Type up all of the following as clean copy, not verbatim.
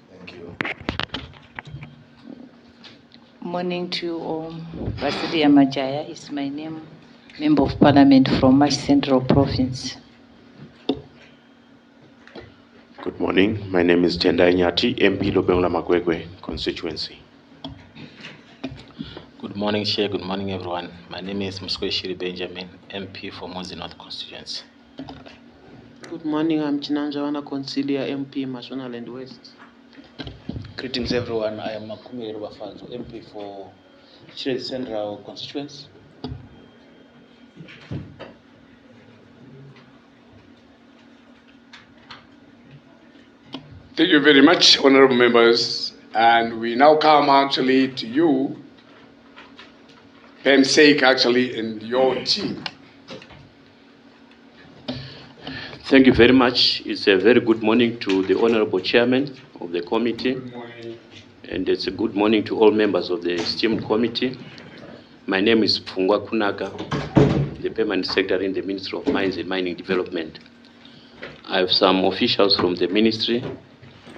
Thank you. Morning to you all. Vasili Amajaya is my name, Member of Parliament from Mash Central Province. Good morning. My name is Tendai Nyati, MP Lobengla Magwegwe constituency. Good morning, Chair. Good morning, everyone. My name is Muskwe Shiri Benjamin, MP for Mozi North constituency. Good morning, I'm Chinanjawana Consilia, MP, Mashonaland West. Greetings, everyone. I am Makumi Rubafanzo, MP for Chile Central constituency. Thank you very much, honorable members. And we now come actually to you, PEMSEC actually, and your team. Thank you very much. It's a very good morning to the Honorable Chairman of the committee. Good morning. And it's a good morning to all members of the esteemed committee. My name is Fungwa Kunaga, the Permanent Secretary in the Ministry of Mines and Mining Development. I have some officials from the ministry,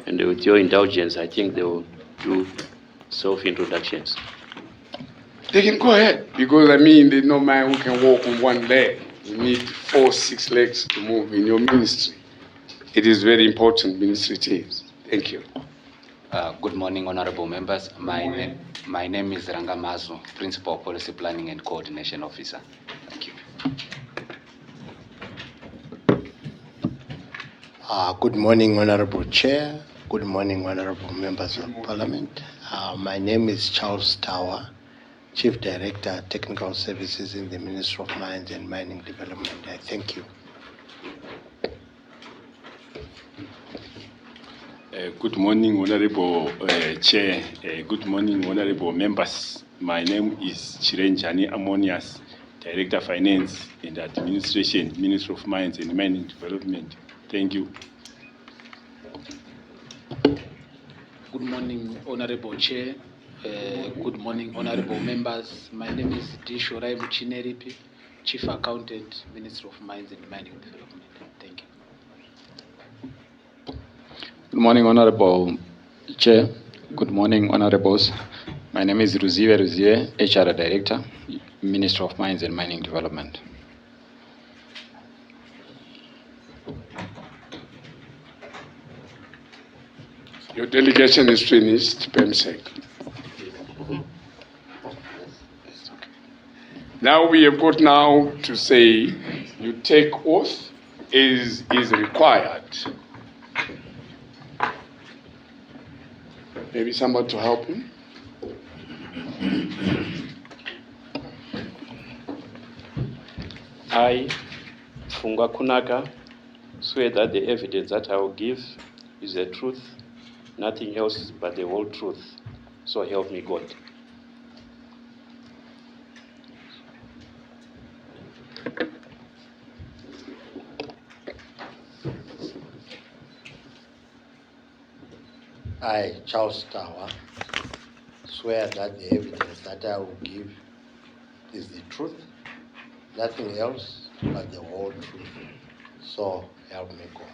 and with your indulgence, I think they will do self-introductions. They can go ahead, because I mean, there's no man who can walk on one leg. You need 4, 6 legs to move in your ministry. It is very important, ministry it is. Thank you. Good morning, honorable members. My name is Ranga Mazu, Principal Policy Planning and Coordination Officer. Thank you. Good morning, Honorable Chair. Good morning, Honorable Members of Parliament. My name is Charles Tower, Chief Director, Technical Services in the Ministry of Mines and Mining Development. I thank you. Good morning, Honorable Chair. Good morning, Honorable Members. My name is Chirenjani Ammonius, Director Finance and Administration, Ministry of Mines and Mining Development. Thank you. Good morning, Honorable Chair. Good morning, Honorable Members. My name is D. Shorai Muchineripi, Chief Accountant, Ministry of Mines and Mining Development. Thank you. Good morning, Honorable Chair. Good morning, Honorables. My name is Ruziwe Ruziwe, HR Director, Ministry of Mines and Mining Development. Your delegation is finished, PEMSEC. Now we have got now to say you take oath is required. Maybe somebody to help him. I, Fungwa Kunaga, swear that the evidence that I will give is the truth, nothing else but the whole truth. So help me God. I, Charles Tower, swear that the evidence that I will give is the truth, nothing else but the whole truth. So help me God.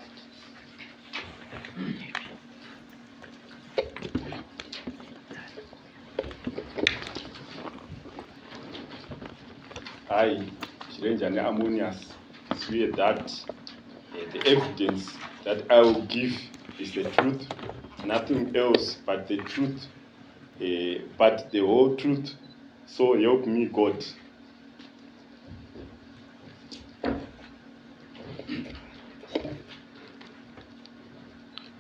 I, Chirenjani Ammonius, swear that the evidence that I will give is the truth, nothing else but the truth, but the whole truth. So help me God.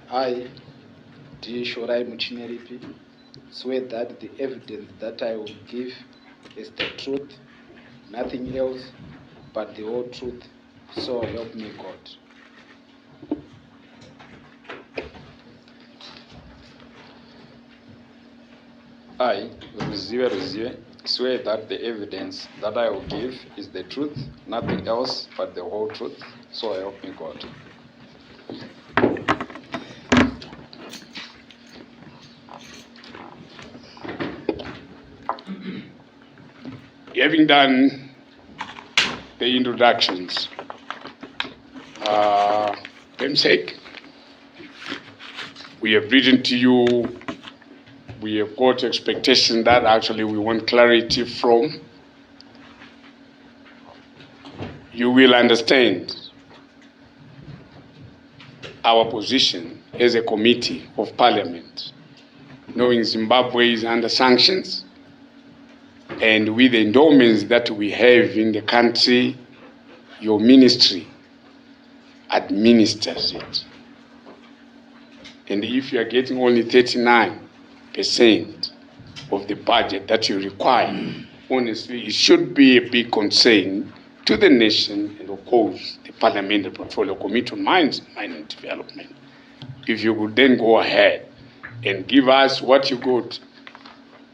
I, D. Shorai Muchineripi, swear that the evidence that I will give is the truth, nothing else but the whole truth. So help me God. I, Ruziwe Ruziwe, swear that the evidence that I will give is the truth, nothing else but the whole truth. So help me God. Having done the introductions, PEMSEC. We have written to you. We have got expectation that actually we want clarity from. You will understand our position as a committee of parliament, knowing Zimbabwe is under sanctions, and with the endowments that we have in the country, your ministry administers it. And if you are getting only 39% of the budget that you require, honestly, it should be a big concern to the nation and, of course, the Parliamentary Portfolio Committee on Mines and Mining Development. If you would then go ahead and give us what you got,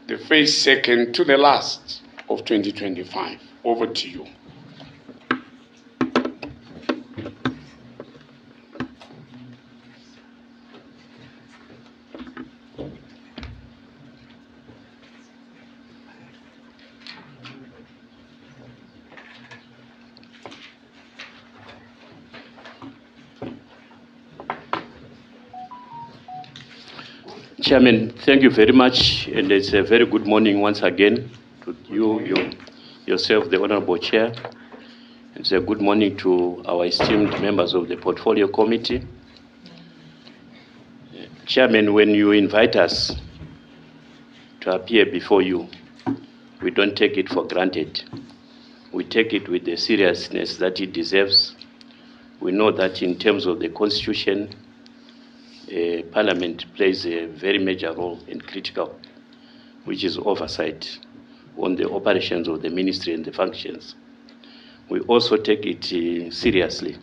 the first, second to the last of 2025. Over to you. Chairman, thank you very much, and it's a very good morning once again to you, yourself, the Honorable Chair. It's a good morning to our esteemed members of the Portfolio Committee. Chairman, when you invite us to appear before you, we don't take it for granted. We take it with the seriousness that it deserves. We know that in terms of the Constitution, Parliament plays a very major role and critical, which is oversight on the operations of the ministry and the functions. We also take it seriously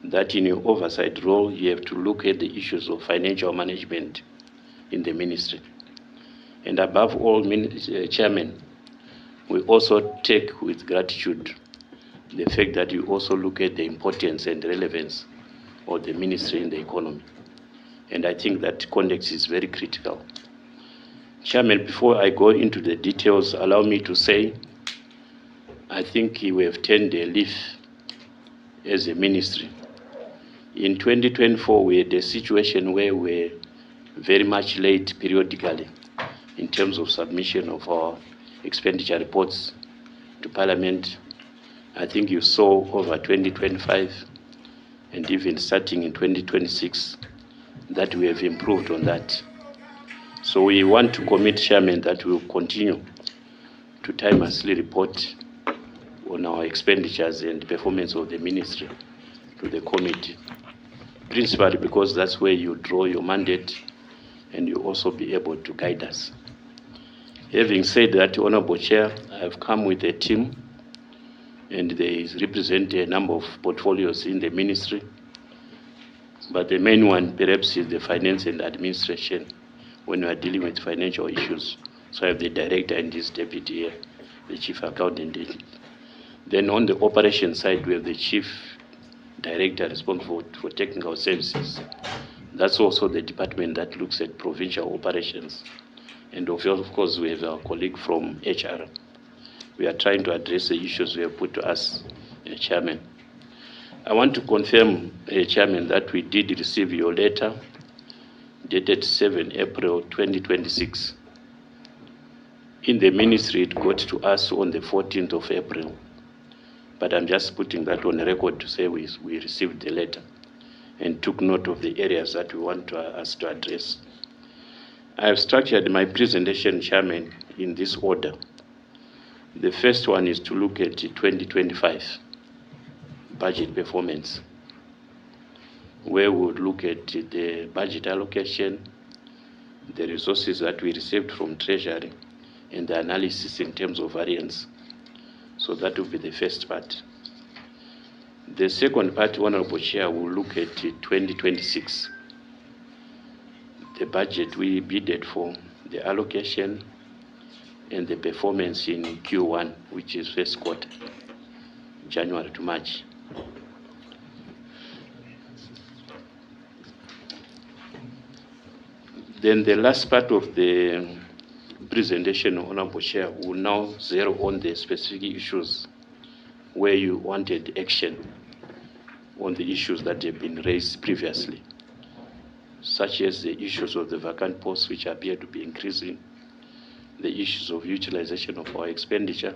that in your oversight role, you have to look at the issues of financial management in the ministry. And above all, Chairman, we also take with gratitude the fact that you also look at the importance and relevance of the ministry in the economy. And I think that context is very critical. Chairman, before I go into the details, allow me to say, I think we have turned a leaf as a ministry. In 2024, we had a situation where we're very much late periodically in terms of submission of our expenditure reports to Parliament. I think you saw over 2025 and even starting in 2026 that we have improved on that. So we want to commit, Chairman, that we will continue to timelessly report on our expenditures and performance of the ministry to the committee, principally because that's where you draw your mandate and you also be able to guide us. Having said that, Honorable Chair, I have come with a team and they represent a number of portfolios in the ministry. But the main one perhaps is the finance and administration when we are dealing with financial issues. So I have the director and his deputy here, the chief accountant. Then on the operation side, we have the chief director responsible for technical services. That's also the department that looks at provincial operations. And of course, we have our colleague from HR. We are trying to address the issues we have put to us, Chairman. I want to confirm, Chairman, that we did receive your letter dated 7 April 2026. In the ministry, it got to us on the 14th of April. But I'm just putting that on record to say we received the letter and took note of the areas that we want us to address. I have structured my presentation, Chairman, in this order. The first one is to look at 2025 budget performance, where we would look at the budget allocation, the resources that we received from Treasury, and the analysis in terms of variance. So that will be the first part. The second part, Honorable Chair, will look at 2026. The budget we bidded for, the allocation, and the performance in Q1, which is first quarter, January to March. Then the last part of the presentation, Honorable Chair, will now zero on the specific issues where you wanted action on the issues that have been raised previously, such as the issues of the vacant posts, which appear to be increasing, the issues of utilization of our expenditure,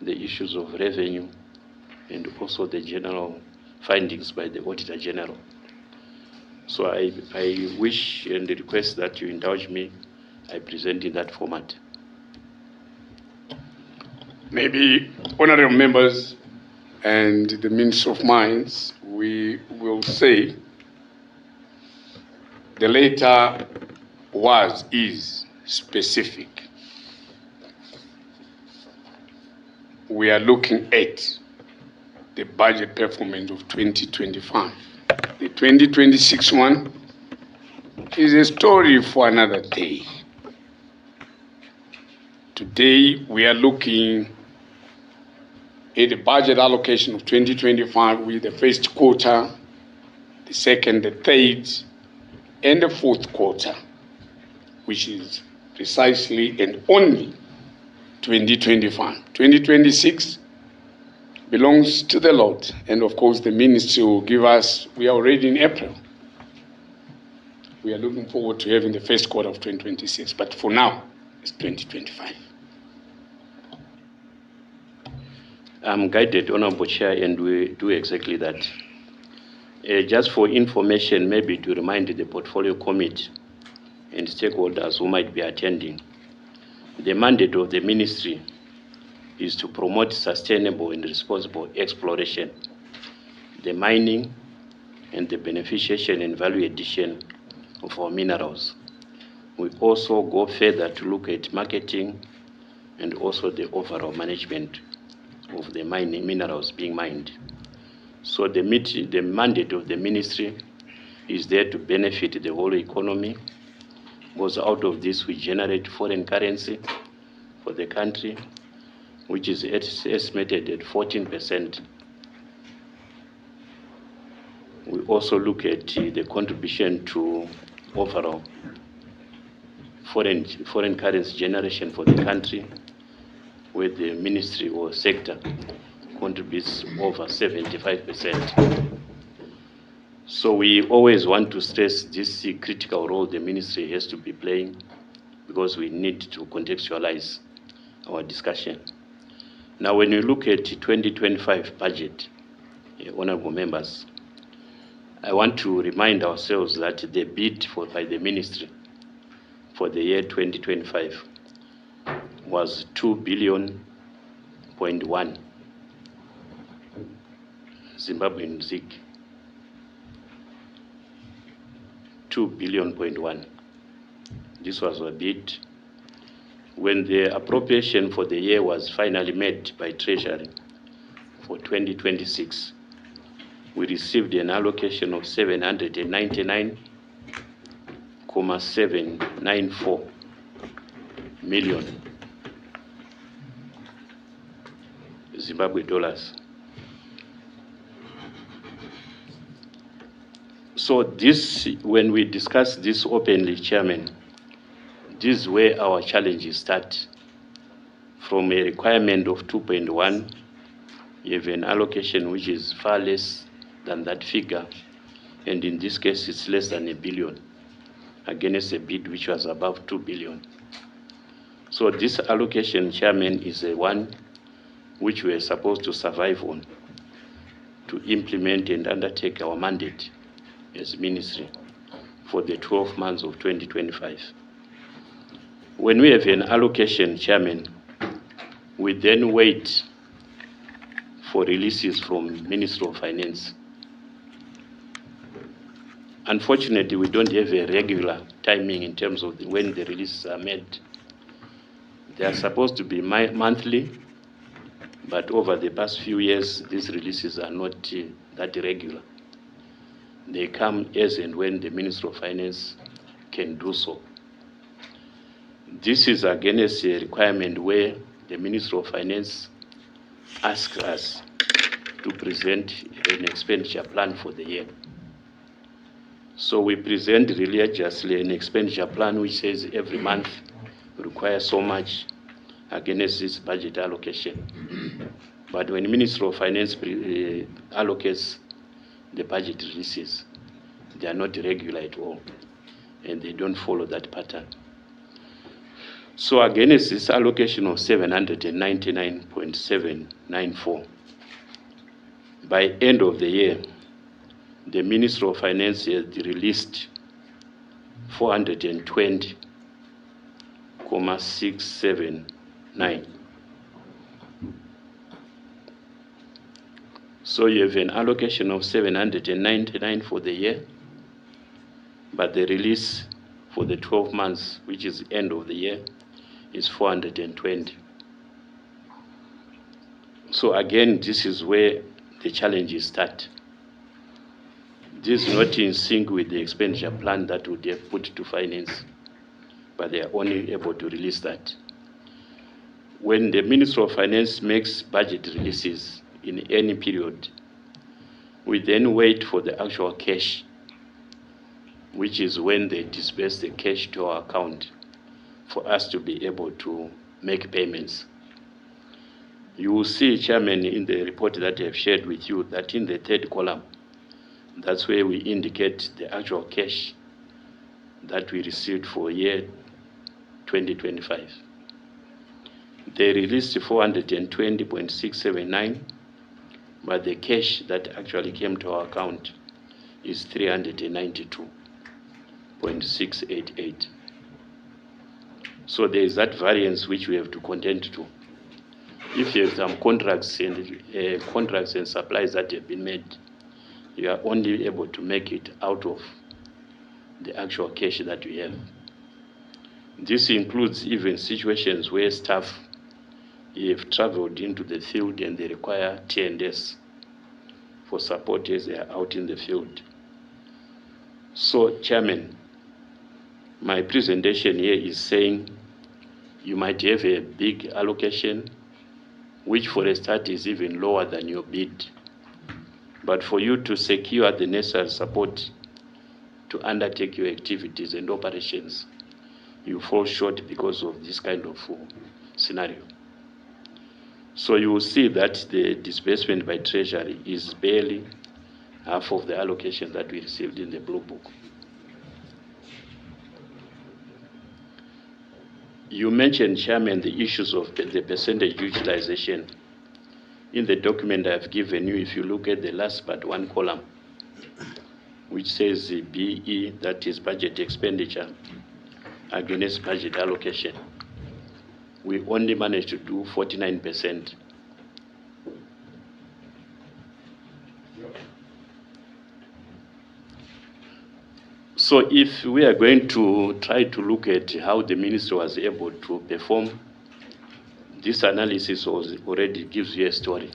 the issues of revenue, and also the general findings by the Auditor General. So I wish and request that you indulge me, I present in that format. Maybe, honorable members and the Minister of Mines, we will say the letter is specific. We are looking at the budget performance of 2025. The 2026 one is a story for another day. Today, we are looking at the budget allocation of 2025 with the first quarter, the second, the third, and the fourth quarter, which is precisely and only 2025. 2026 belongs to the Lord, and of course the ministry will give us, we are already in April. We are looking forward to having the first quarter of 2026, but for now, it's 2025. I'm guided, Honorable Chair, and we do exactly that. Just for information, maybe to remind the Portfolio Committee and stakeholders who might be attending, the mandate of the ministry is to promote sustainable and responsible exploration, the mining, and the beneficiation and value addition of our minerals. We also go further to look at marketing and also the overall management of the mining minerals being mined. So the mandate of the ministry is there to benefit the whole economy, because out of this we generate foreign currency for the country, which is estimated at 14%. We also look at the contribution to overall foreign currency generation for the country, where the ministry or sector contributes over 75%. So we always want to stress this critical role the ministry has to be playing, because we need to contextualize our discussion. Now, when you look at the 2025 budget, honorable members, I want to remind ourselves that the bid by the ministry for the year 2025 was 2.1 billion Zimbabwean ZiG. 2.1 billion. This was a bid. When the appropriation for the year was finally made by Treasury for 2026, we received an allocation of 799.794 million Zimbabwe dollars. So this, when we discuss this openly, Chairman, this is where our challenges start. From a requirement of 2.1, you have an allocation which is far less than that figure, and in this case it's less than $1 billion, against a bid which was above 2 billion. So this allocation, Chairman, is a one which we are supposed to survive on, to implement and undertake our mandate as ministry for the 12 months of 2025. When we have an allocation, Chairman, we then wait for releases from Ministry of Finance. Unfortunately, we don't have a regular timing in terms of when the releases are made. They are supposed to be monthly, but over the past few years, these releases are not that regular. They come as and when the Ministry of Finance can do so. This is against a requirement where the Ministry of Finance asks us to present an expenditure plan for the year. So we present religiously an expenditure plan which says every month requires so much against this budget allocation. But when the Ministry of Finance allocates the budget releases. They are not regular at all, and they don't follow that pattern. So against this allocation of 799.794, by end of the year, the Ministry of Finance has released 420.679. So you have an allocation of 799 for the year, but the release for the 12 months, which is the end of the year, is 420. So again, this is where the challenges start. This is not in sync with the expenditure plan that would have put to finance, but they are only able to release that. When the Ministry of Finance makes budget releases in any period, we then wait for the actual cash, which is when they disperse the cash to our account for us to be able to make payments. You will see, Chairman, in the report that I have shared with you, that in the third column, that's where we indicate the actual cash that we received for year 2025. They released 420.679, but the cash that actually came to our account is 392.688. So there is that variance which we have to contend to. If you have some contracts and supplies that have been made, you are only able to make it out of the actual cash that we have. This includes even situations where staff have traveled into the field and they require T&S for support as they are out in the field. So, Chairman, my presentation here is saying you might have a big allocation, which for a start is even lower than your bid. But for you to secure the necessary support to undertake your activities and operations, you fall short because of this kind of scenario. So you will see that the disbursement by Treasury is barely half of the allocation that we received in the Blue Book. You mentioned, Chairman, the issues of the percentage utilization. In the document I've given you, if you look at the last but one column, which says the BE, that is budget expenditure, against budget allocation, we only managed to do 49%. So if we are going to try to look at how the ministry was able to perform, this analysis already gives you a story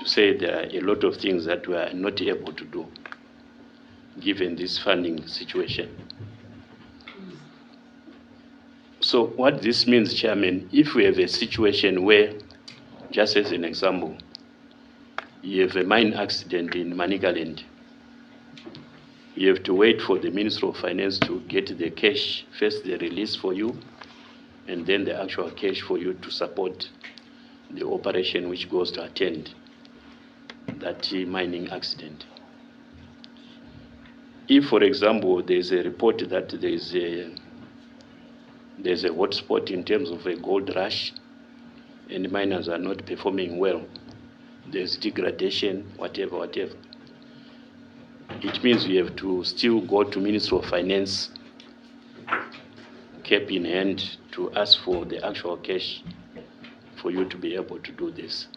to say there are a lot of things that we are not able to do given this funding situation. So what this means, Chairman, if we have a situation where, just as an example, you have a mine accident in Manicaland, you have to wait for the Ministry of Finance to get the cash, first the release for you, and then the actual cash for you to support the operation which goes to attend that mining accident. If, for example, there's a report that there's a hotspot in terms of a gold rush and miners are not performing well, there's degradation, whatever, it means you have to still go to Ministry of Finance, cap in hand, to ask for the actual cash for you to be able to do this.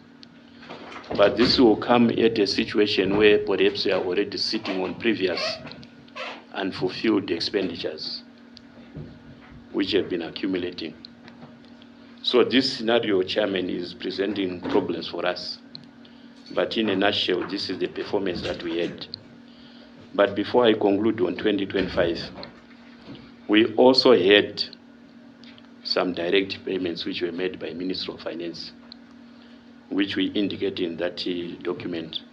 But this will come at a situation where perhaps you are already sitting on previous unfulfilled expenditures which have been accumulating. So this scenario, Chairman, is presenting problems for us. But in a nutshell, this is the performance that we had. But before I conclude on 2025, we also had some direct payments which were made by Ministry of Finance, which we indicate in that document.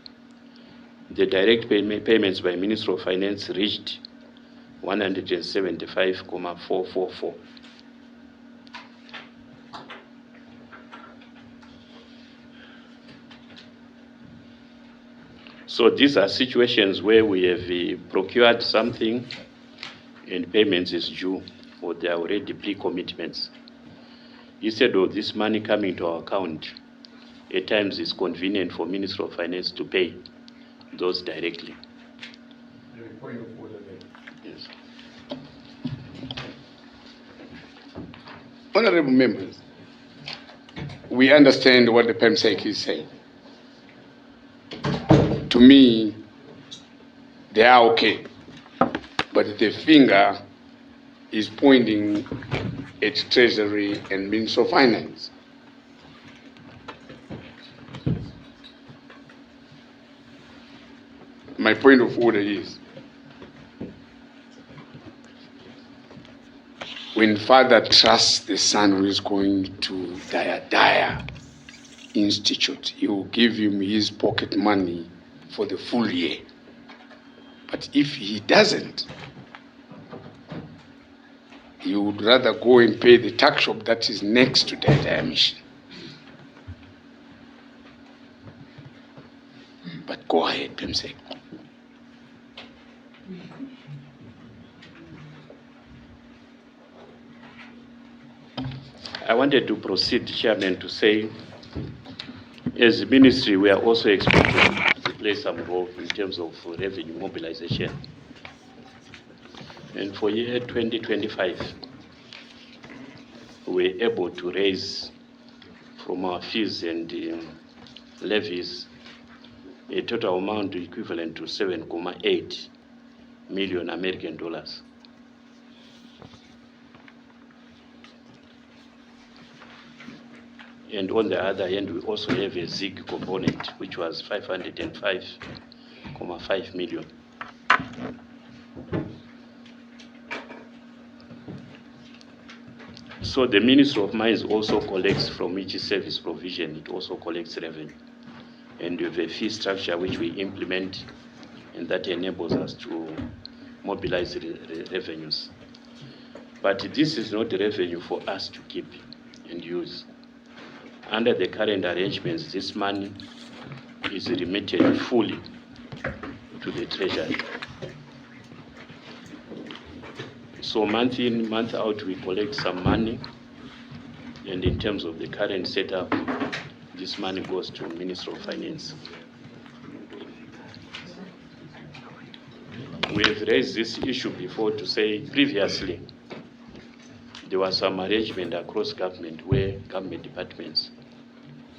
The direct payments by Ministry of Finance reached 175.444. So these are situations where we have procured something and payments is due, or they are already pre-commitments. Instead of this money coming to our account, at times it's convenient for Ministry of Finance to pay those directly. Yes. Honorable members, we understand what the PEMSEC is saying. To me, they are okay, but the finger is pointing at Treasury and Ministry of Finance. My point of order is, when father trusts the son who is going to Daya Institute, he will give him his pocket money for the full year. But if he doesn't, he would rather go and pay the tax shop that is next to Daya Mission. But go ahead, PEMSEC. I wanted to proceed, Chairman, to say, as a ministry, we are also expected to play some role in terms of revenue mobilization. And for year 2025, we were able to raise from our fees and levies a total amount equivalent to 7.8 million American dollars. And on the other hand, we also have a ZIG component, which was 505.5 million. So the Ministry of Mines also collects from each service provision, it also collects revenue. And we have a fee structure which we implement, and that enables us to mobilize revenues. But this is not revenue for us to keep and use. Under the current arrangements, this money is remitted fully to the Treasury. So month in, month out, we collect some money, and in terms of the current setup, this money goes to Ministry of Finance. We have raised this issue before to say previously there was some arrangement across government where government departments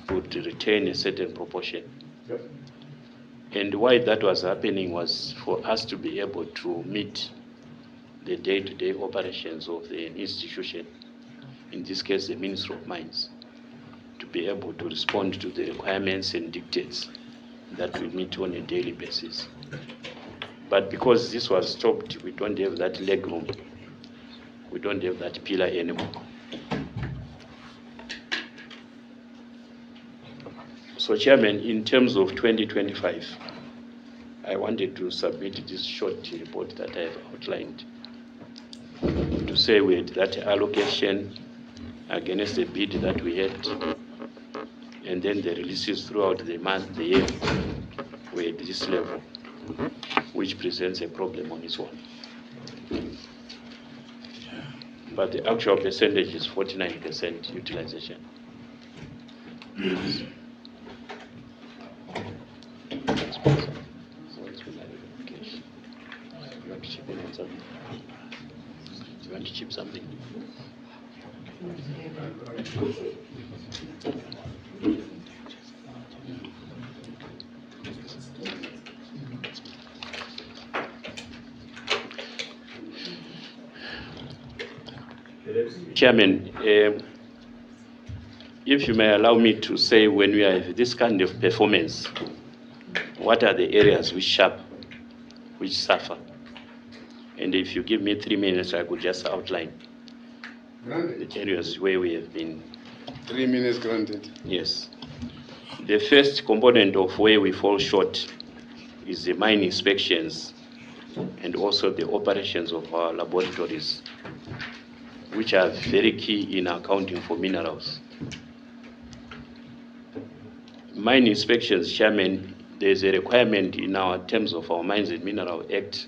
would retain a certain proportion. Yep. And why that was happening was for us to be able to meet the day-to-day operations of the institution, in this case the Ministry of Mines, to be able to respond to the requirements and dictates that we meet on a daily basis. But because this was stopped, we don't have that leg room. We don't have that pillar anymore. So, Chairman, in terms of 2025, I wanted to submit this short report that I have outlined to say we had that allocation against the bid that we had, and then the releases throughout the month, the year, were at this level, which presents a problem on its own. But the actual percentage is 49% utilization. You want to chip something? Chairman, if you may allow me to say, when we have this kind of performance, what are the areas which suffer? And if you give me 3 minutes, I could just outline the areas where we have been. 3 minutes granted. Yes. The first component of where we fall short is the mine inspections and also the operations of our laboratories, which are very key in accounting for minerals. Mine inspections, Chairman, there's a requirement in our terms of our Mines and Mineral Act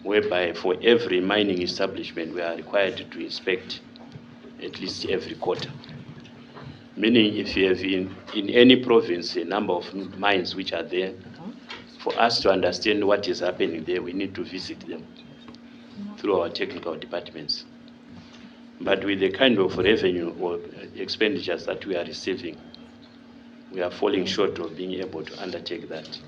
whereby for every mining establishment we are required to inspect at least every quarter. Meaning if you have in any province a number of mines which are there, for us to understand what is happening there, we need to visit them through our technical departments. But with the kind of revenue or expenditures that we are receiving, we are falling short of being able to undertake that.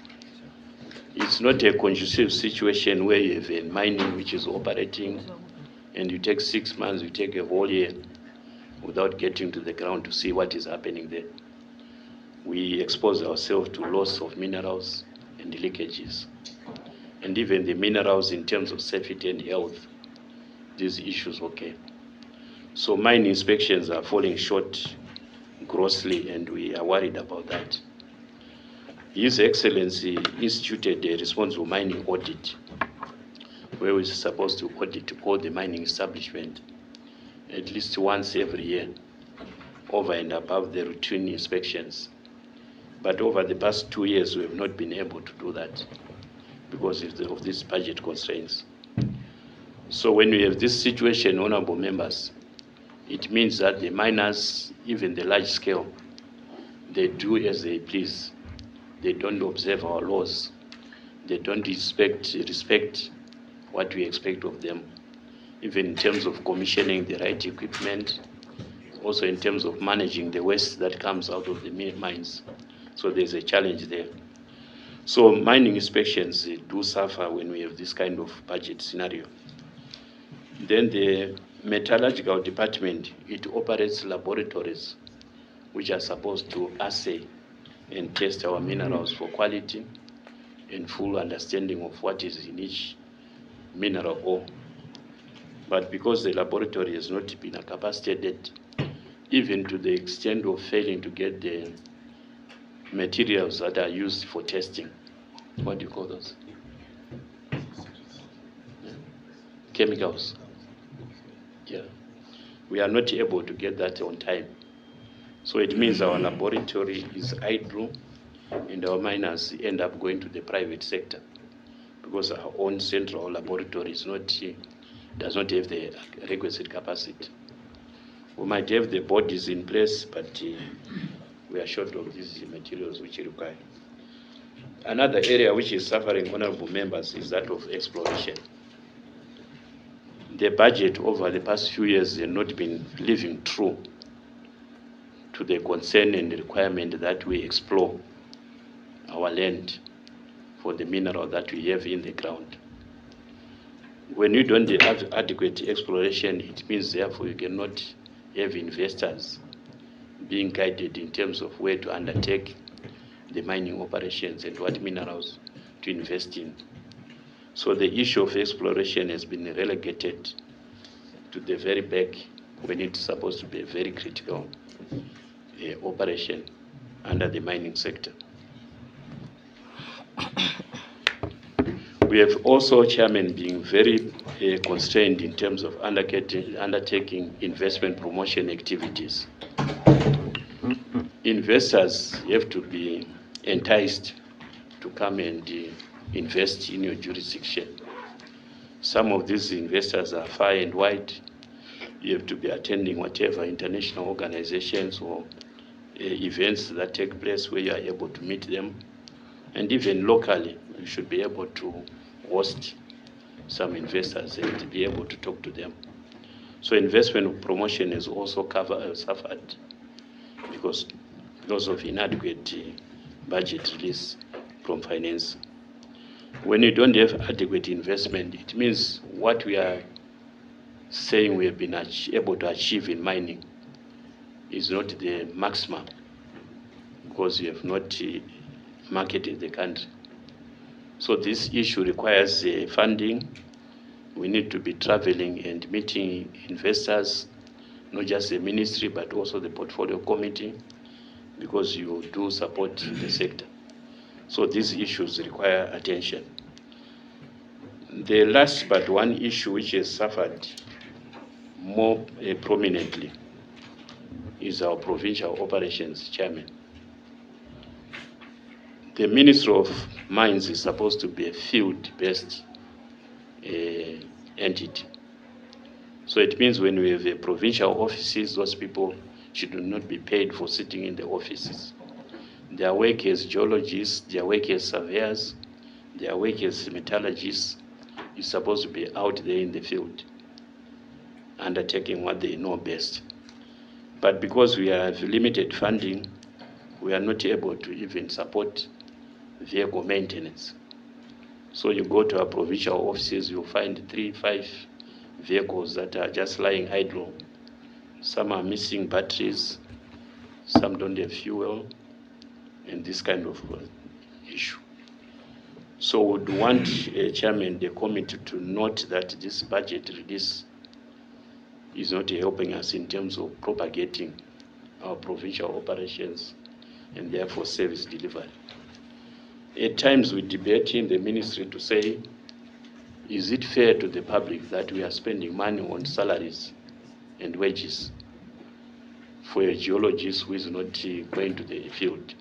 It's not a conducive situation where you have a mining which is operating and you take 6 months, you take a whole year without getting to the ground to see what is happening there. We expose ourselves to loss of minerals and leakages. And even the minerals in terms of safety and health, these issues occur. So mine inspections are falling short grossly, and we are worried about that. His Excellency instituted a responsible mining audit, where we're supposed to audit all the mining establishment at least once every year, over and above the routine inspections. But over the past 2 years, we have not been able to do that because of these budget constraints. So when we have this situation, honorable members, it means that the miners, even the large scale, they do as they please. They don't observe our laws. They don't respect what we expect of them, even in terms of commissioning the right equipment, also in terms of managing the waste that comes out of the mines. So there's a challenge there. So mining inspections do suffer when we have this kind of budget scenario. Then the metallurgical department, it operates laboratories which are supposed to assay and test our minerals for quality and full understanding of what is in each mineral ore. But because the laboratory has not been capacitated, even to the extent of failing to get the materials that are used for testing, what do you call those? Chemicals. Yeah. We are not able to get that on time. So it means our laboratory is idle and our miners end up going to the private sector because our own central laboratory does not have the requisite capacity. We might have the bodies in place, but we are short of these materials which we require. Another area which is suffering, honorable members, is that of exploration. The budget over the past few years has not been living true to the concern and the requirement that we explore our land for the mineral that we have in the ground. When you don't have adequate exploration, it means therefore you cannot have investors being guided in terms of where to undertake the mining operations and what minerals to invest in. So the issue of exploration has been relegated to the very back when it's supposed to be a very critical operation under the mining sector. We have also, Chairman, been very constrained in terms of undertaking investment promotion activities. Investors have to be enticed to come and invest in your jurisdiction. Some of these investors are far and wide. You have to be attending whatever international organizations or events that take place where you are able to meet them. And even locally, you should be able to host some investors and be able to talk to them. So investment promotion is also suffered because of inadequate budget release from finance. When you don't have adequate investment, it means what we are saying we have been able to achieve in mining is not the maximum because you have not marketed the country. So this issue requires funding. We need to be traveling and meeting investors, not just the ministry, but also the portfolio committee, because you do support the sector. So these issues require attention. The last but one issue which has suffered more prominently is our provincial operations, Chairman. The Ministry of Mines is supposed to be a field-based entity. So it means when we have a provincial offices, those people should not be paid for sitting in the offices. Their work as geologists, their work as surveyors, their work as metallurgists is supposed to be out there in the field, undertaking what they know best. But because we have limited funding, we are not able to even support vehicle maintenance. So you go to our provincial offices, you'll find 3-5 vehicles that are just lying idle. Some are missing batteries, some don't have fuel, and this kind of issue. So would want Chairman, the committee to note that this budget release is not helping us in terms of propagating our provincial operations and therefore service delivery. At times we debate in the ministry to say, is it fair to the public that we are spending money on salaries and wages for a geologist who is not going to the field?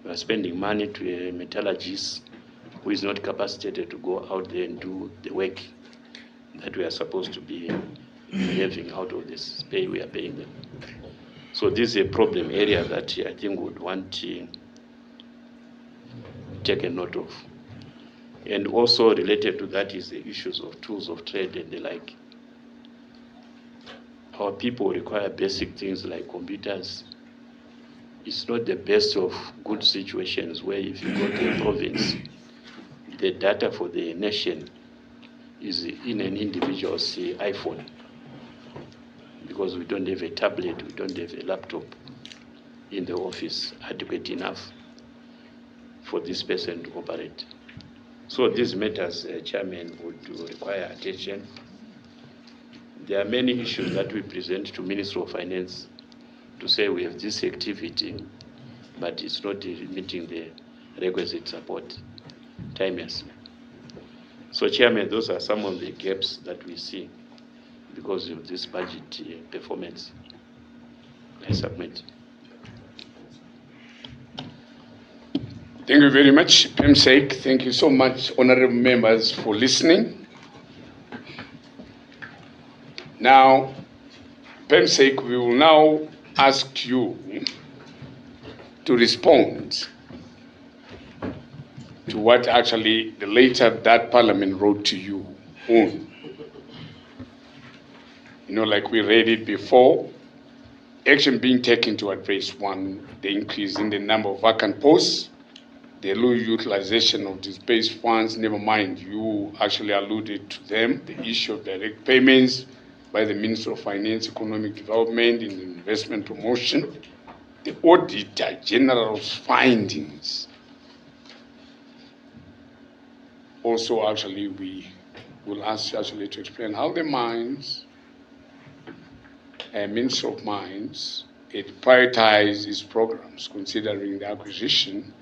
We are spending money to a metallurgist who is not capacitated to go out there and do the work that we are supposed to be having out of this pay we are paying them. So this is a problem area that I think would want to take a note of. And also related to that is the issues of tools of trade and the like. Our people require basic things like computers. It's not the best of good situations where if you go to a province, the data for the nation is in an individual's iPhone, because we don't have a tablet, we don't have a laptop in the office adequate enough for this person to operate. So these matters, Chairman, would require attention. There are many issues that we present to Ministry of Finance to say we have this activity, but it's not meeting the requisite support timelessly. So, Chairman, those are some of the gaps that we see because of this budget performance. I submit. Thank you very much, PEMSEC. Thank you so much, honorable members, for listening. Now, PEMSEC, we will now ask you to respond to what actually the letter that Parliament wrote to you on. You know, like we read it before, action being taken to address, one, the increase in the number of vacant posts, the low utilization of displaced funds, never mind, you actually alluded to them, the issue of direct payments by the Minister of Finance, Economic Development and Investment Promotion, the Auditor General's findings. Also, actually, we will ask you actually to explain how the mines, Minister of Mines, it prioritizes its programs considering the acquisition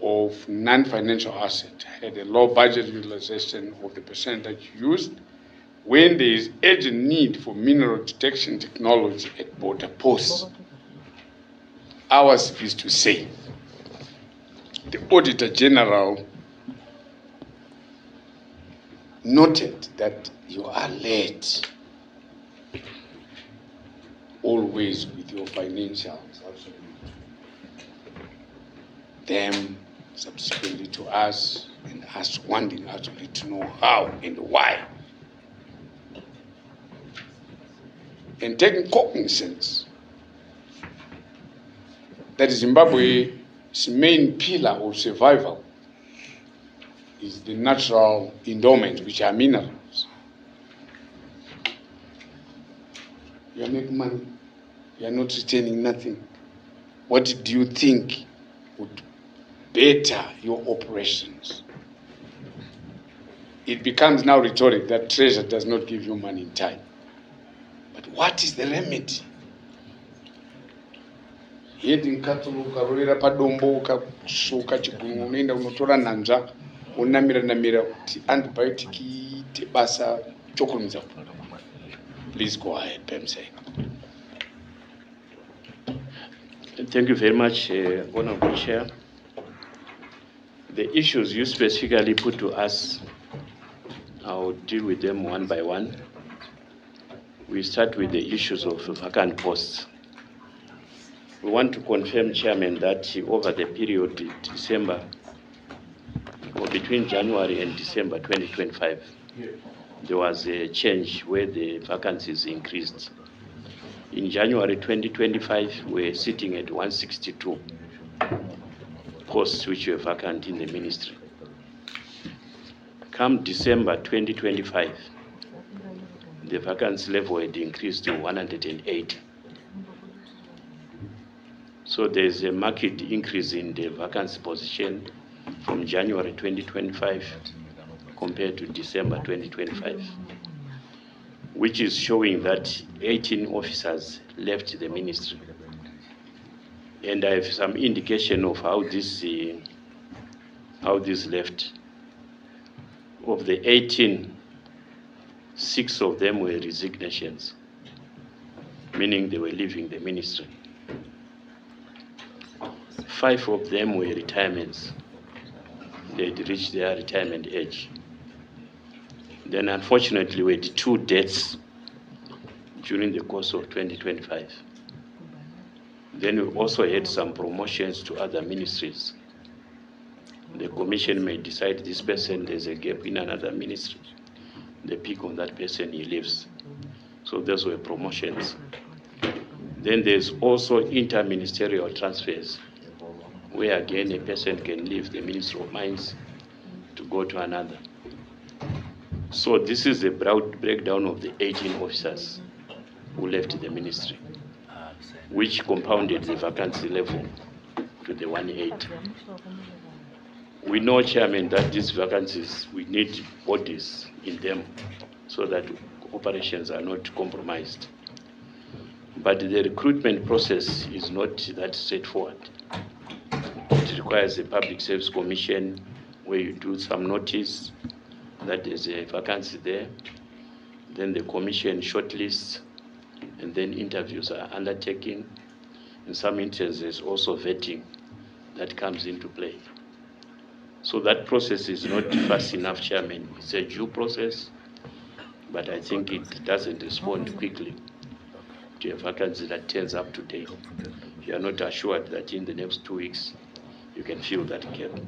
of non-financial assets, had a low budget utilization of the percentage used when there is urgent need for mineral detection technology at border posts. Ours is to say, the Auditor General noted that you are late always with your financials, them subsequently to us, and us wanting actually to know how and why. And taking cognizance that Zimbabwe's main pillar of survival is the natural endowments, which are minerals. You are making money, you are not retaining nothing. What do you think would better your operations? It becomes now rhetoric that treasure does not give you money in time. But what is the remedy? Yedi nkatulu ukarolera padombo ukasuka chigungu unaenda unotora nanzva unamira kuti antibiotic ite basa chokurumidza. Please go ahead, PEMSEC. Thank you very much, Honorable Chair. The issues you specifically put to us, I'll deal with them one by one. We start with the issues of vacant posts. We want to confirm, Chairman, that over the period December, or between January and December 2025, there was a change where the vacancies increased. In January 2025, we're sitting at 162 posts which were vacant in the ministry. Come December 2025, the vacancy level had increased to 108. So there's a marked increase in the vacancy position from January 2025 compared to December 2025, which is showing that 18 officers left the ministry. And I have some indication of how this left. Of the 18, 6 of them were resignations, meaning they were leaving the ministry. 5 of them were retirements. They had reached their retirement age. Then unfortunately we had 2 deaths during the course of 2025. Then we also had some promotions to other ministries. The commission may decide this person, there's a gap in another ministry. They pick on that person, he leaves. So those were promotions. Then there's also interministerial transfers, where again a person can leave the Ministry of Mines to go to another. So this is a broad breakdown of the 18 officers who left the ministry, which compounded the vacancy level to the 180. We know, Chairman, that these vacancies, we need bodies in them so that operations are not compromised. But the recruitment process is not that straightforward. It requires a Public Service Commission where you do some notice that there's a vacancy there, then the commission shortlists, and then interviews are undertaken. In some instances, also vetting that comes into play. So that process is not fast enough, Chairman. It's a due process, but I think it doesn't respond quickly to a vacancy that turns up today. You are not assured that in the next 2 weeks you can fill that gap.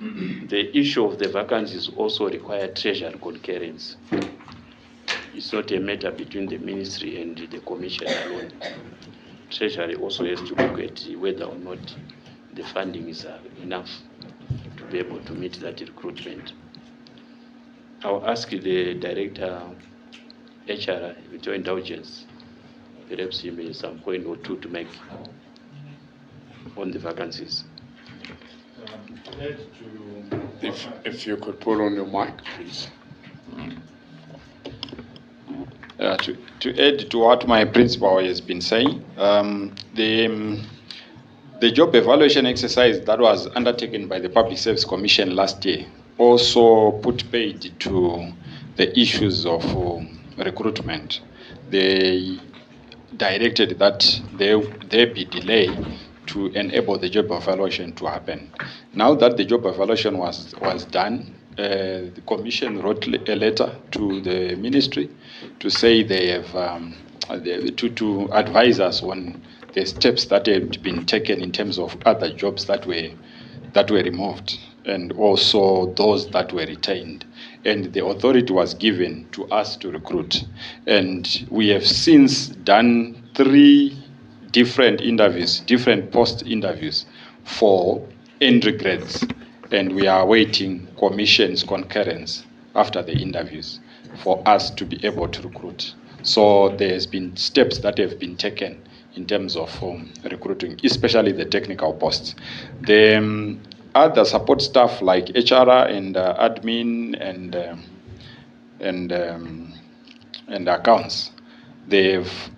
The issue of the vacancies also require Treasury concurrence. It's not a matter between the ministry and the commission alone. Treasury also has to look at whether or not the funding is enough to be able to meet that recruitment. I'll ask the Director, HR, with your indulgence, perhaps he may have some point or two to make on the vacancies. If you could put on your mic, please. To add to what my principal has been saying, the job evaluation exercise that was undertaken by the Public Service Commission last year also put paid to the issues of recruitment. They directed that there be delay to enable the job evaluation to happen. Now that the job evaluation was done, the Commission wrote a letter to the Ministry to say they have to advise us on the steps that have been taken in terms of other jobs that were removed and also those that were retained. And the authority was given to us to recruit. And we have since done 3 different interviews, different post interviews for entry grades. And we are awaiting Commission's concurrence after the interviews for us to be able to recruit. So there's been steps that have been taken in terms of recruiting, especially the technical posts. The other support staff like HR and admin and accounts, they've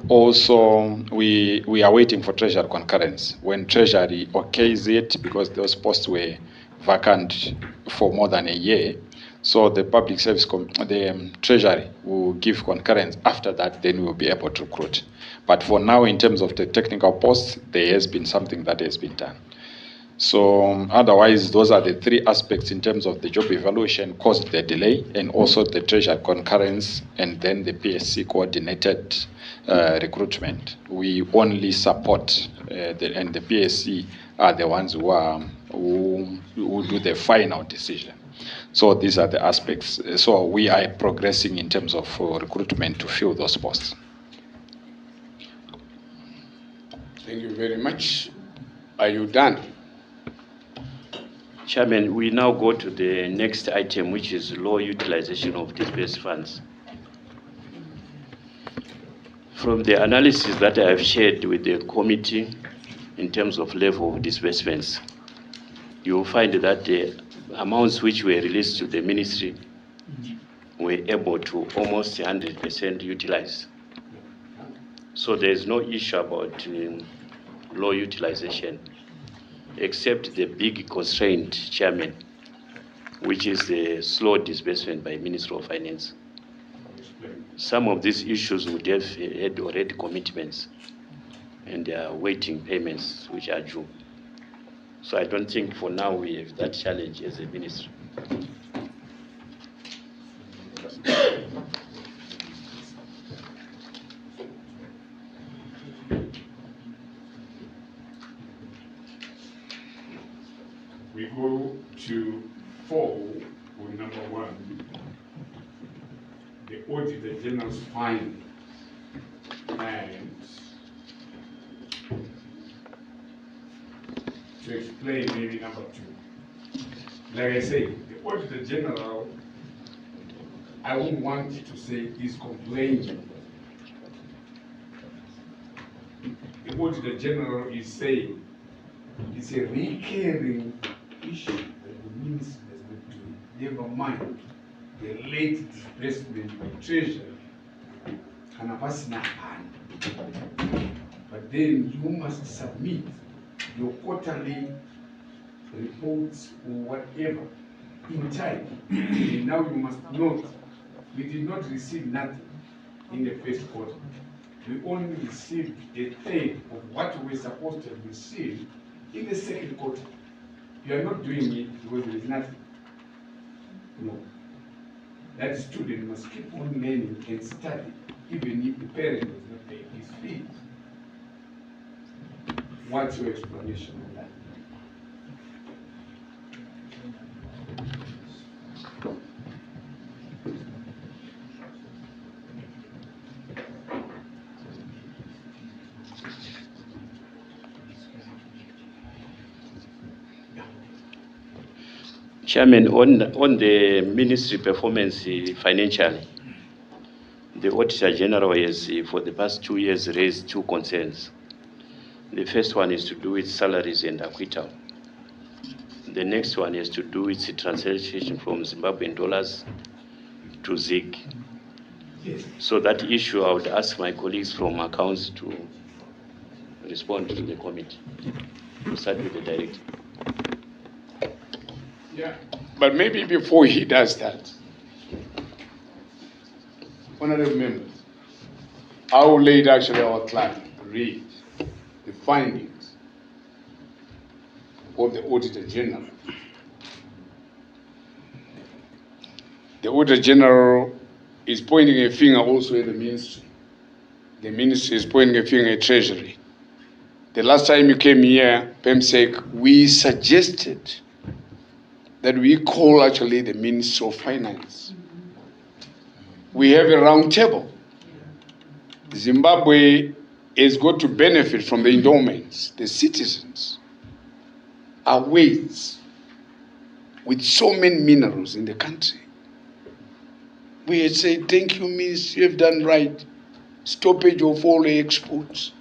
also, we are waiting for Treasury concurrence. When Treasury okays it, because those posts were vacant for more than a year, so the Public Service, the Treasury will give concurrence. After that, then we'll be able to recruit. But for now, in terms of the technical posts, there has been something that has been done. So otherwise, those are the three aspects in terms of the job evaluation caused the delay, and also the treasury concurrence, and then the PSC coordinated recruitment. We only support, and the PSC are the ones who do the final decision. So these are the aspects. So we are progressing in terms of recruitment to fill those posts. Thank you very much. Are you done? Chairman, we now go to the next item, which is low utilization of disbursed funds. From the analysis that I have shared with the committee in terms of level of disbursements, you will find that the amounts which were released to the ministry were able to almost 100% utilize. So there is no issue about low utilization, except the big constraint, Chairman, which is the slow disbursement by Ministry of Finance. Some of these issues would have had already commitments, and they are waiting payments which are due. So I don't think for now we have that challenge as a ministry. We go to 4 on number 1. The Auditor General's finding, and to explain maybe number 2. Like I say, the Auditor General, I won't want to say is complaining. The Auditor General is saying it's a recurring issue that the ministry has been doing. Never mind the late disbursement by treasury. But then you must submit your quarterly reports or whatever in time. And now you must note, we did not receive nothing in the first quarter. We only received a third of what we were supposed to have received in the second quarter. You are not doing it because there is nothing. No. That student must keep on learning and study, even if the parent does not pay his fees. What's your explanation on that? Chairman, on the ministry performance financially, the Auditor General has, for the past 2 years, raised 2 concerns. The first one is to do with salaries and acquittal. The next one is to do with the translation from Zimbabwean dollars to ZiG. Yes. So that issue, I would ask my colleagues from accounts to respond to the committee. We'll start with the director. Yeah, but maybe before he does that, honorable members, I will let actually our client read the findings of the Auditor General. The Auditor General is pointing a finger also at the ministry. The ministry is pointing a finger at Treasury. The last time you came here, PEMSEC, we suggested that we call actually the Minister of Finance. We have a round table. Zimbabwe is going to benefit from the endowments. The citizens are ways with so many minerals in the country. We had said, thank you, Minister, you have done right. Stoppage of all exports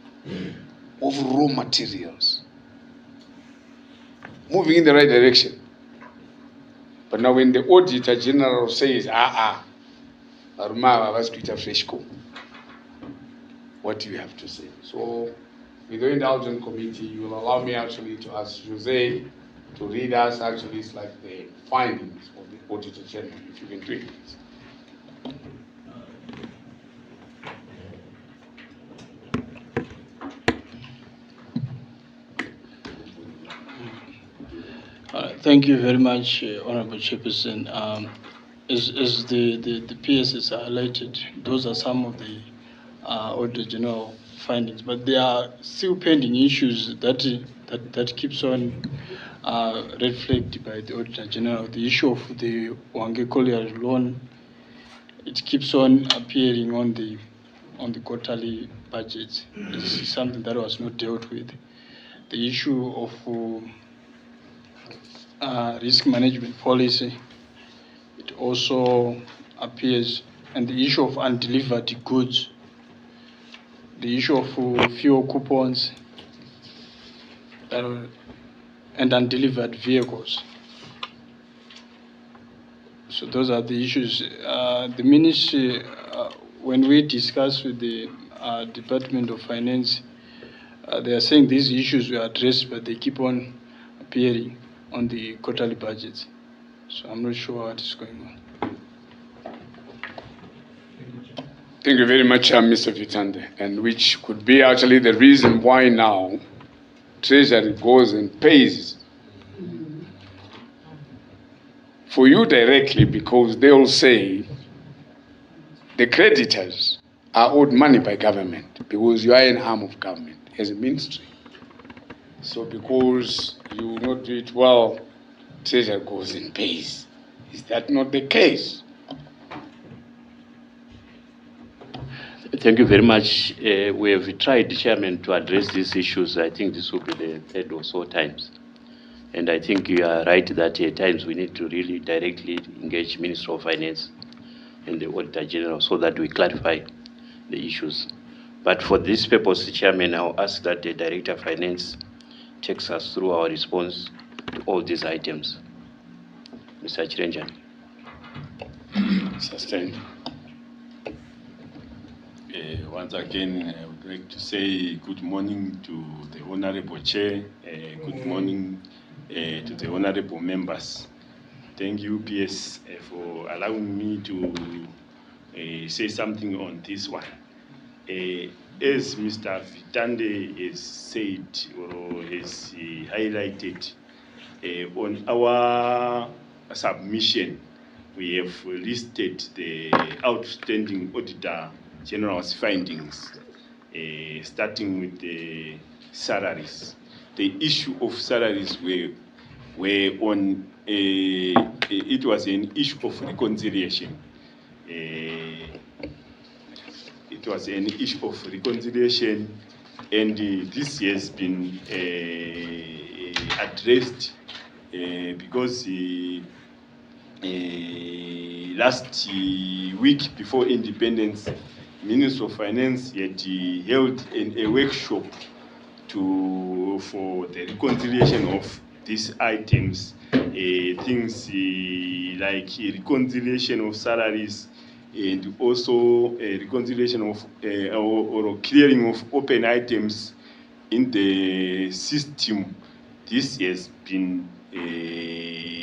of raw materials. Moving in the right direction. But now when the Auditor General says, what do you have to say? So, with the indulgent committee, you will allow me actually to ask Jose to read us actually it's like the findings of the Auditor General, if you can do it, please. Thank you very much, Honorable Chairperson. As the PS has highlighted, those are some of the Auditor General findings, but there are still pending issues that keeps on red flagged by the Auditor General. The issue of the Wange Colliery loan, it keeps on appearing on the quarterly budget. This is something that was not dealt with. The issue of risk management policy, it also appears, and the issue of undelivered goods, the issue of fuel coupons and undelivered vehicles. So those are the issues. The ministry, when we discuss with the Department of Finance, they are saying these issues were addressed, but they keep on appearing on the quarterly budgets. So I'm not sure what is going on. Thank you very much, Mr. Vitande, and which could be actually the reason why now Treasury goes and pays for you directly, because they will say the creditors are owed money by government because you are an arm of government as a ministry. So because you will not do it well, Treasury goes and pays. Is that not the case? Thank you very much. We have tried, Chairman, to address these issues. I think this will be the third or so times. And I think you are right that at times we need to really directly engage Minister of Finance and the Auditor General so that we clarify the issues. But for this purpose, Chairman, I'll ask that the Director of Finance takes us through our response to all these items. Mr. Chirenjan. Sustained. Once again, I would like to say good morning to the Honorable Chair, good morning to the Honorable Members. Thank you, PS, for allowing me to say something on this one. As Mr. Vitande has said or has highlighted, on our submission, we have listed the outstanding Auditor General's findings, starting with the salaries. The issue of salaries were on, it was an issue of reconciliation. It was an issue of reconciliation, and this has been addressed because last week before independence, Minister of Finance had held a workshop for the reconciliation of these items, things like reconciliation of salaries and also reconciliation of or clearing of open items in the system. This has been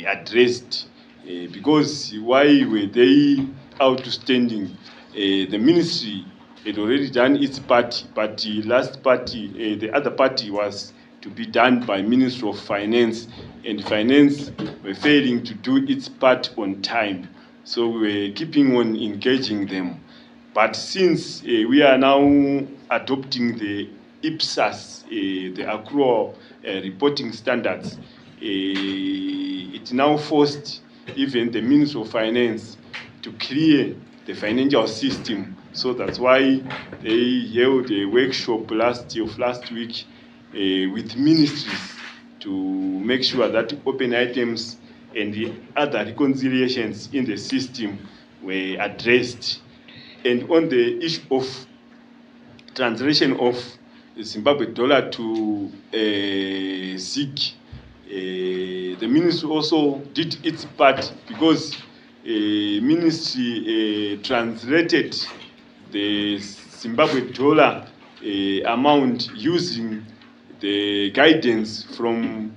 addressed because why were they outstanding? The ministry had already done its part, but the last party, the other party was to be done by Ministry of Finance, and Finance were failing to do its part on time. So we were keeping on engaging them. But since we are now adopting the IPSAS, the accrual reporting standards, it now forced even the Ministry of Finance to clear the financial system. So that's why they held a workshop last week with ministries to make sure that open items and the other reconciliations in the system were addressed. And on the issue of translation of Zimbabwe dollar to ZiG, the ministry also did its part because ministry translated the Zimbabwe dollar amount using the guidance from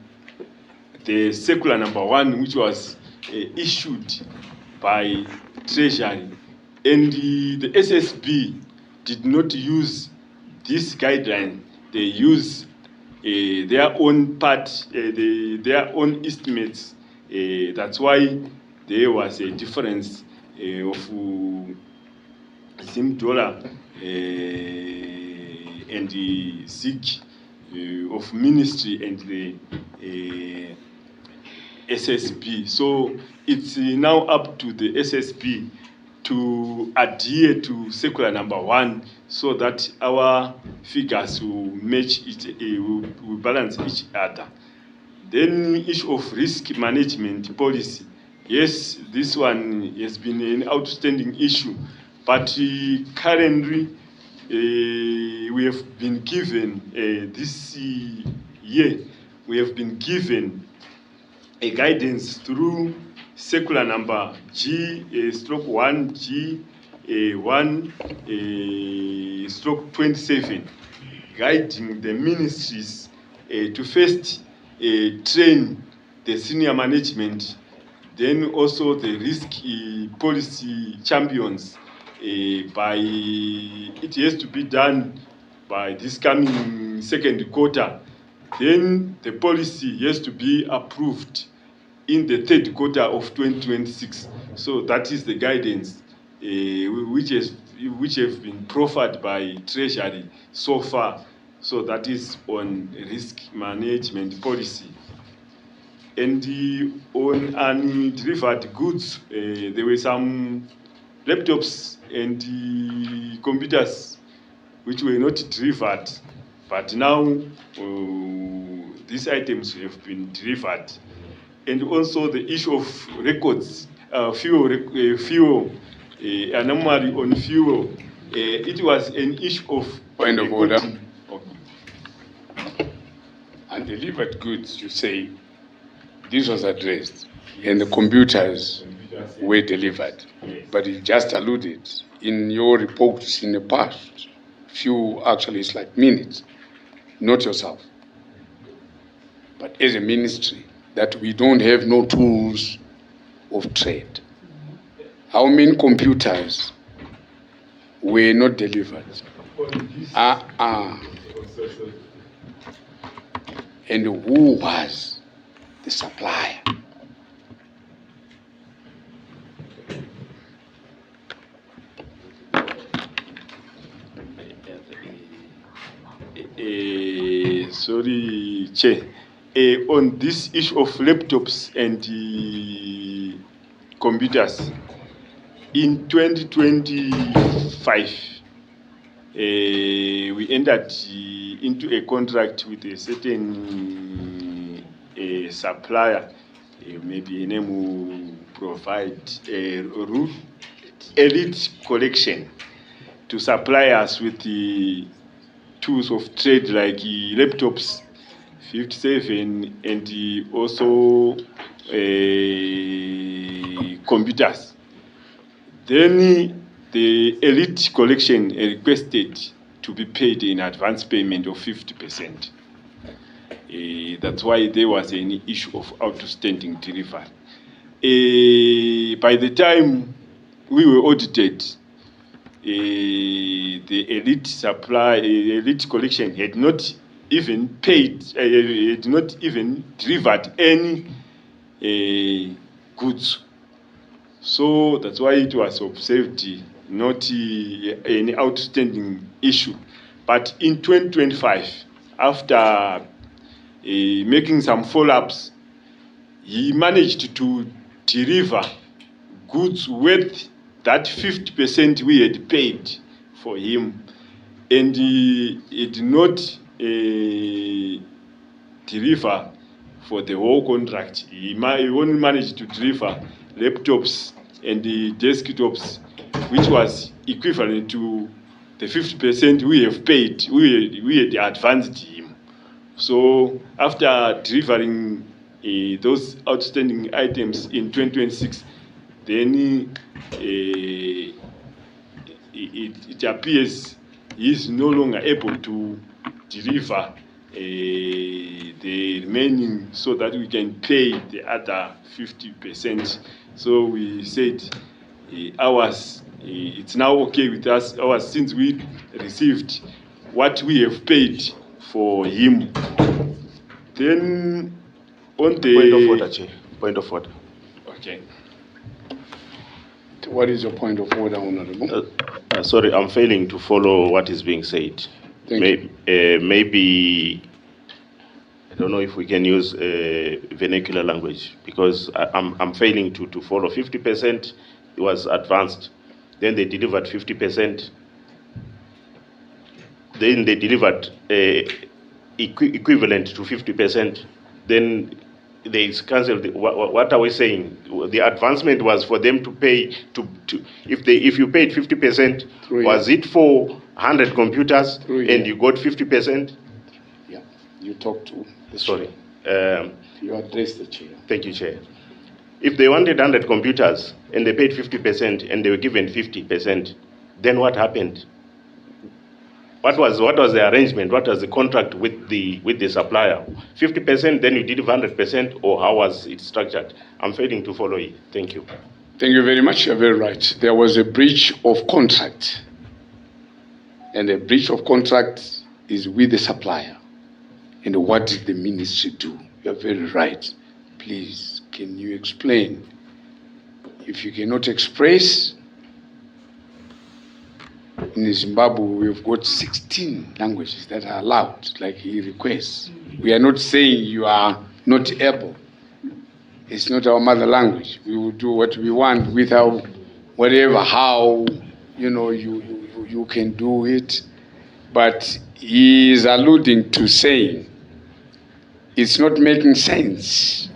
the circular number 1, which was issued by Treasury, and the SSB did not use this guideline. They used their own part, their own estimates. That's why there was a difference of $0 and the SIG of ministry and the SSB. So it's now up to the SSB to adhere to circular number 1 so that our figures will match will balance each other. Then issue of risk management policy. Yes, this one has been an outstanding issue, but currently we have been given this year, we have been given a guidance through circular number G/1 G/1/27, guiding the ministries to first train the senior management, then also the risk policy champions. It has to be done by this coming second quarter. Then the policy has to be approved in the third quarter of 2026. So that is the guidance which have been proffered by Treasury so far. So that is on risk management policy. And on undelivered goods, there were some laptops and computers which were not delivered, but now these items have been delivered. And also the issue of records, fuel, anomaly on fuel. It was an issue of point of order. Okay. Undelivered goods, you say, this was addressed, and the computers were delivered. But you just alluded in your reports in the past, few actually it's like minutes, not yourself, but as a ministry, that we don't have no tools of trade. How many computers were not delivered? And who was the supplier? Sorry, Chair. On this issue of laptops and computers, in 2025, we entered into a contract with a certain supplier. Maybe a name will provide a elite collection to supply us with the tools of trade like laptops 57 and also computers. Then the elite collection requested to be paid in advance payment of 50%. That's why there was an issue of outstanding delivery. By the time we were audited, the elite collection had not even paid, had not even delivered any goods. So that's why it was observed not any outstanding issue. But in 2025, after making some follow-ups, he managed to deliver goods worth that 50% we had paid for him, and he did not deliver for the whole contract. He only managed to deliver laptops and the desktops, which was equivalent to the 50% we have paid, we had advanced him. So after delivering those outstanding items in 2026, then it appears he is no longer able to deliver the remaining so that we can pay the other 50%. So we said ours, it's now okay with us, ours, since we received what we have paid for him. Then on the Point of order, Chair. Point of order. Okay. What is your point of order, Honorable? Sorry, I'm failing to follow what is being said. Thank Maybe, I don't know if we can use vernacular language, because I'm failing to follow. 50% was advanced, then they delivered 50%, then they delivered equivalent to 50%, then they cancelled. What are we saying? The advancement was for them to pay if you paid 50%, was it for 100 computers and you got 50%? Yeah, you talked to the Sorry. You addressed the chair. Thank you, Chair. If they wanted 100 computers and they paid 50% and they were given 50%, then what happened? What was the arrangement? What was the contract with the supplier? 50%, then you did 100%, or how was it structured? I'm failing to follow it. Thank you. Thank you very much. You're very right. There was a breach of contract. And a breach of contract is with the supplier. And what did the ministry do? You're very right. Please, can you explain? If you cannot express, in Zimbabwe, we've got 16 languages that are allowed, like he requests. We are not saying you are not able. It's not our mother language. We will do what we want without whatever, how, you can do it. But he is alluding to saying it's not making sense.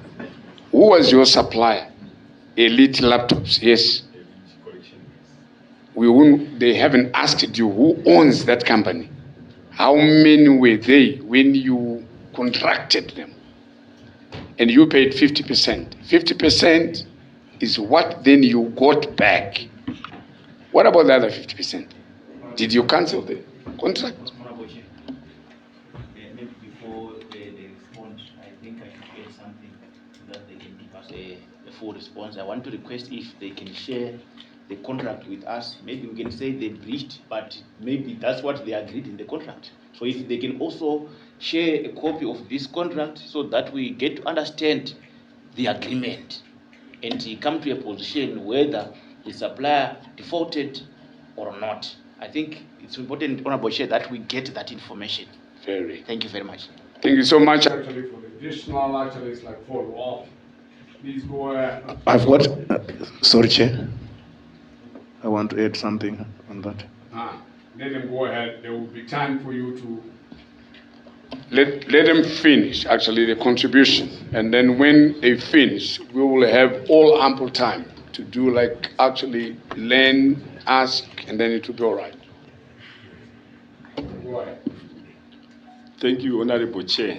Who was your supplier? Elite Laptops, yes. They haven't asked you who owns that company. How many were they when you contracted them? And you paid 50%. 50% is what then you got back. What about the other 50%? Did you cancel the contract? Maybe before they respond, I think I should get something so that they can give us a full response. I want to request if they can share the contract with us. Maybe we can say they breached, but maybe that's what they agreed in the contract. So if they can also share a copy of this contract so that we get to understand the agreement and come to a position whether the supplier defaulted or not. I think it's important, Honorable Chair, that we get that information. Very. Thank you very much. Thank you so much. Actually, for the additional, it's like follow up. Please go ahead. I've got, sorry, Chair. I want to add something on that. Let them go ahead. There will be time for you to let them finish, actually, the contribution. And then when they finish, we will have all ample time to do actually learn, ask, and then it will be all right. Go ahead. Thank you, Honorable Chair.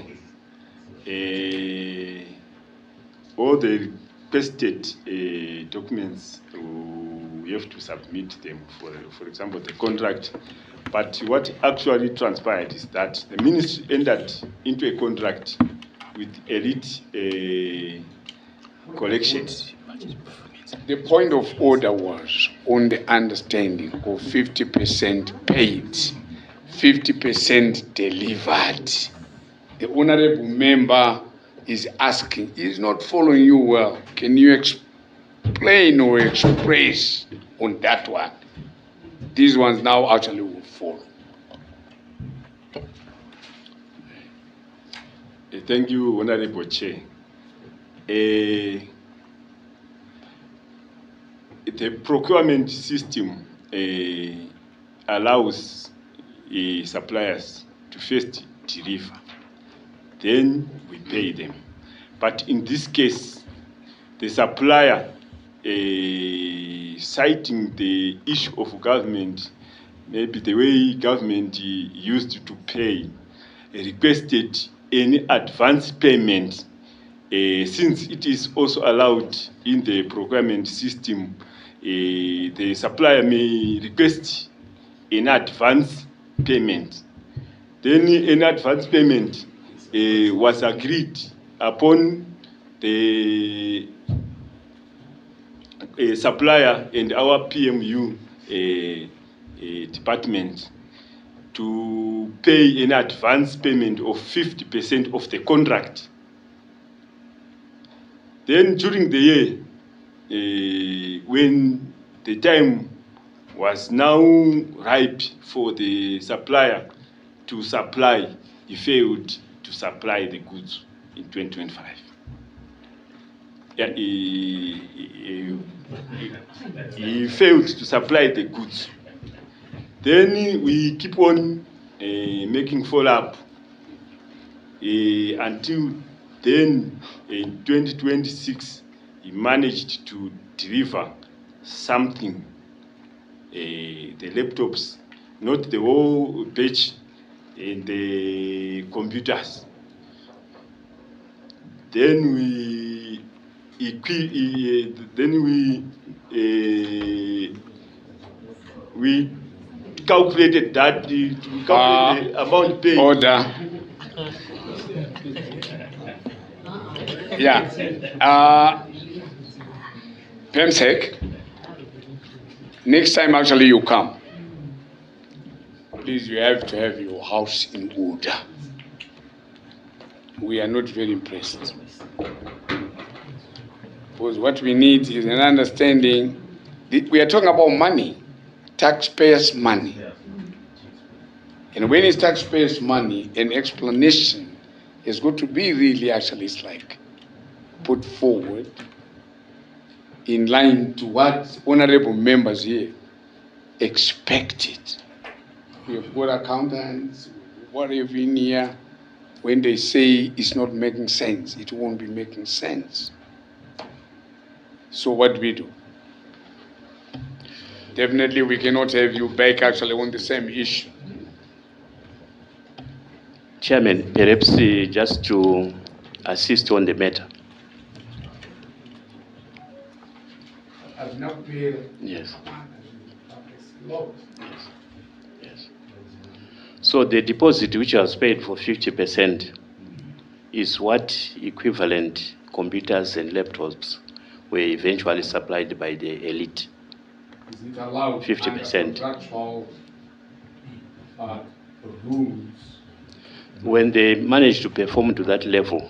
All the requested documents, we have to submit them, for example, the contract. But what actually transpired is that the ministry entered into a contract with Elite Collections. The point of order was on the understanding of 50% paid, 50% delivered. The honorable member is asking, he's not following you well. Can you explain or express on that one? These ones now actually will follow. Thank you, Honorable Chair. The procurement system allows suppliers to first deliver, then we pay them. But in this case, the supplier, citing the issue of government, maybe the way government used to pay, requested any advance payment, since it is also allowed in the procurement system. The supplier may request an advance payment. Then an advance payment was agreed upon the supplier and our PMU department. to pay an advance payment of 50% of the contract. Then during the year, when the time was now ripe for the supplier to supply, he failed to supply the goods in 2025. Yeah, he failed to supply the goods. Then we keep on making follow-up until then in 2026, he managed to deliver something, the laptops, not the whole batch, and the computers. Then we calculated that the amount paid. Order. Yeah. PEMSEC, next time actually you come, please, you have to have your house in order. We are not very impressed. Because what we need is an understanding. We are talking about money, taxpayers' money. And when it's taxpayers' money, an explanation is going to be really actually put forward in line to what honorable members here expected. We have got accountants, whatever in here, when they say it's not making sense, it won't be making sense. So what do we do? Definitely we cannot have you back actually on the same issue. Chairman, perhaps just to assist on the matter. Yes. Yes. So the deposit which was paid for 50% is what equivalent computers and laptops were eventually supplied by the elite. Is it allowed 50%. Contractual rules? When they manage to perform to that level,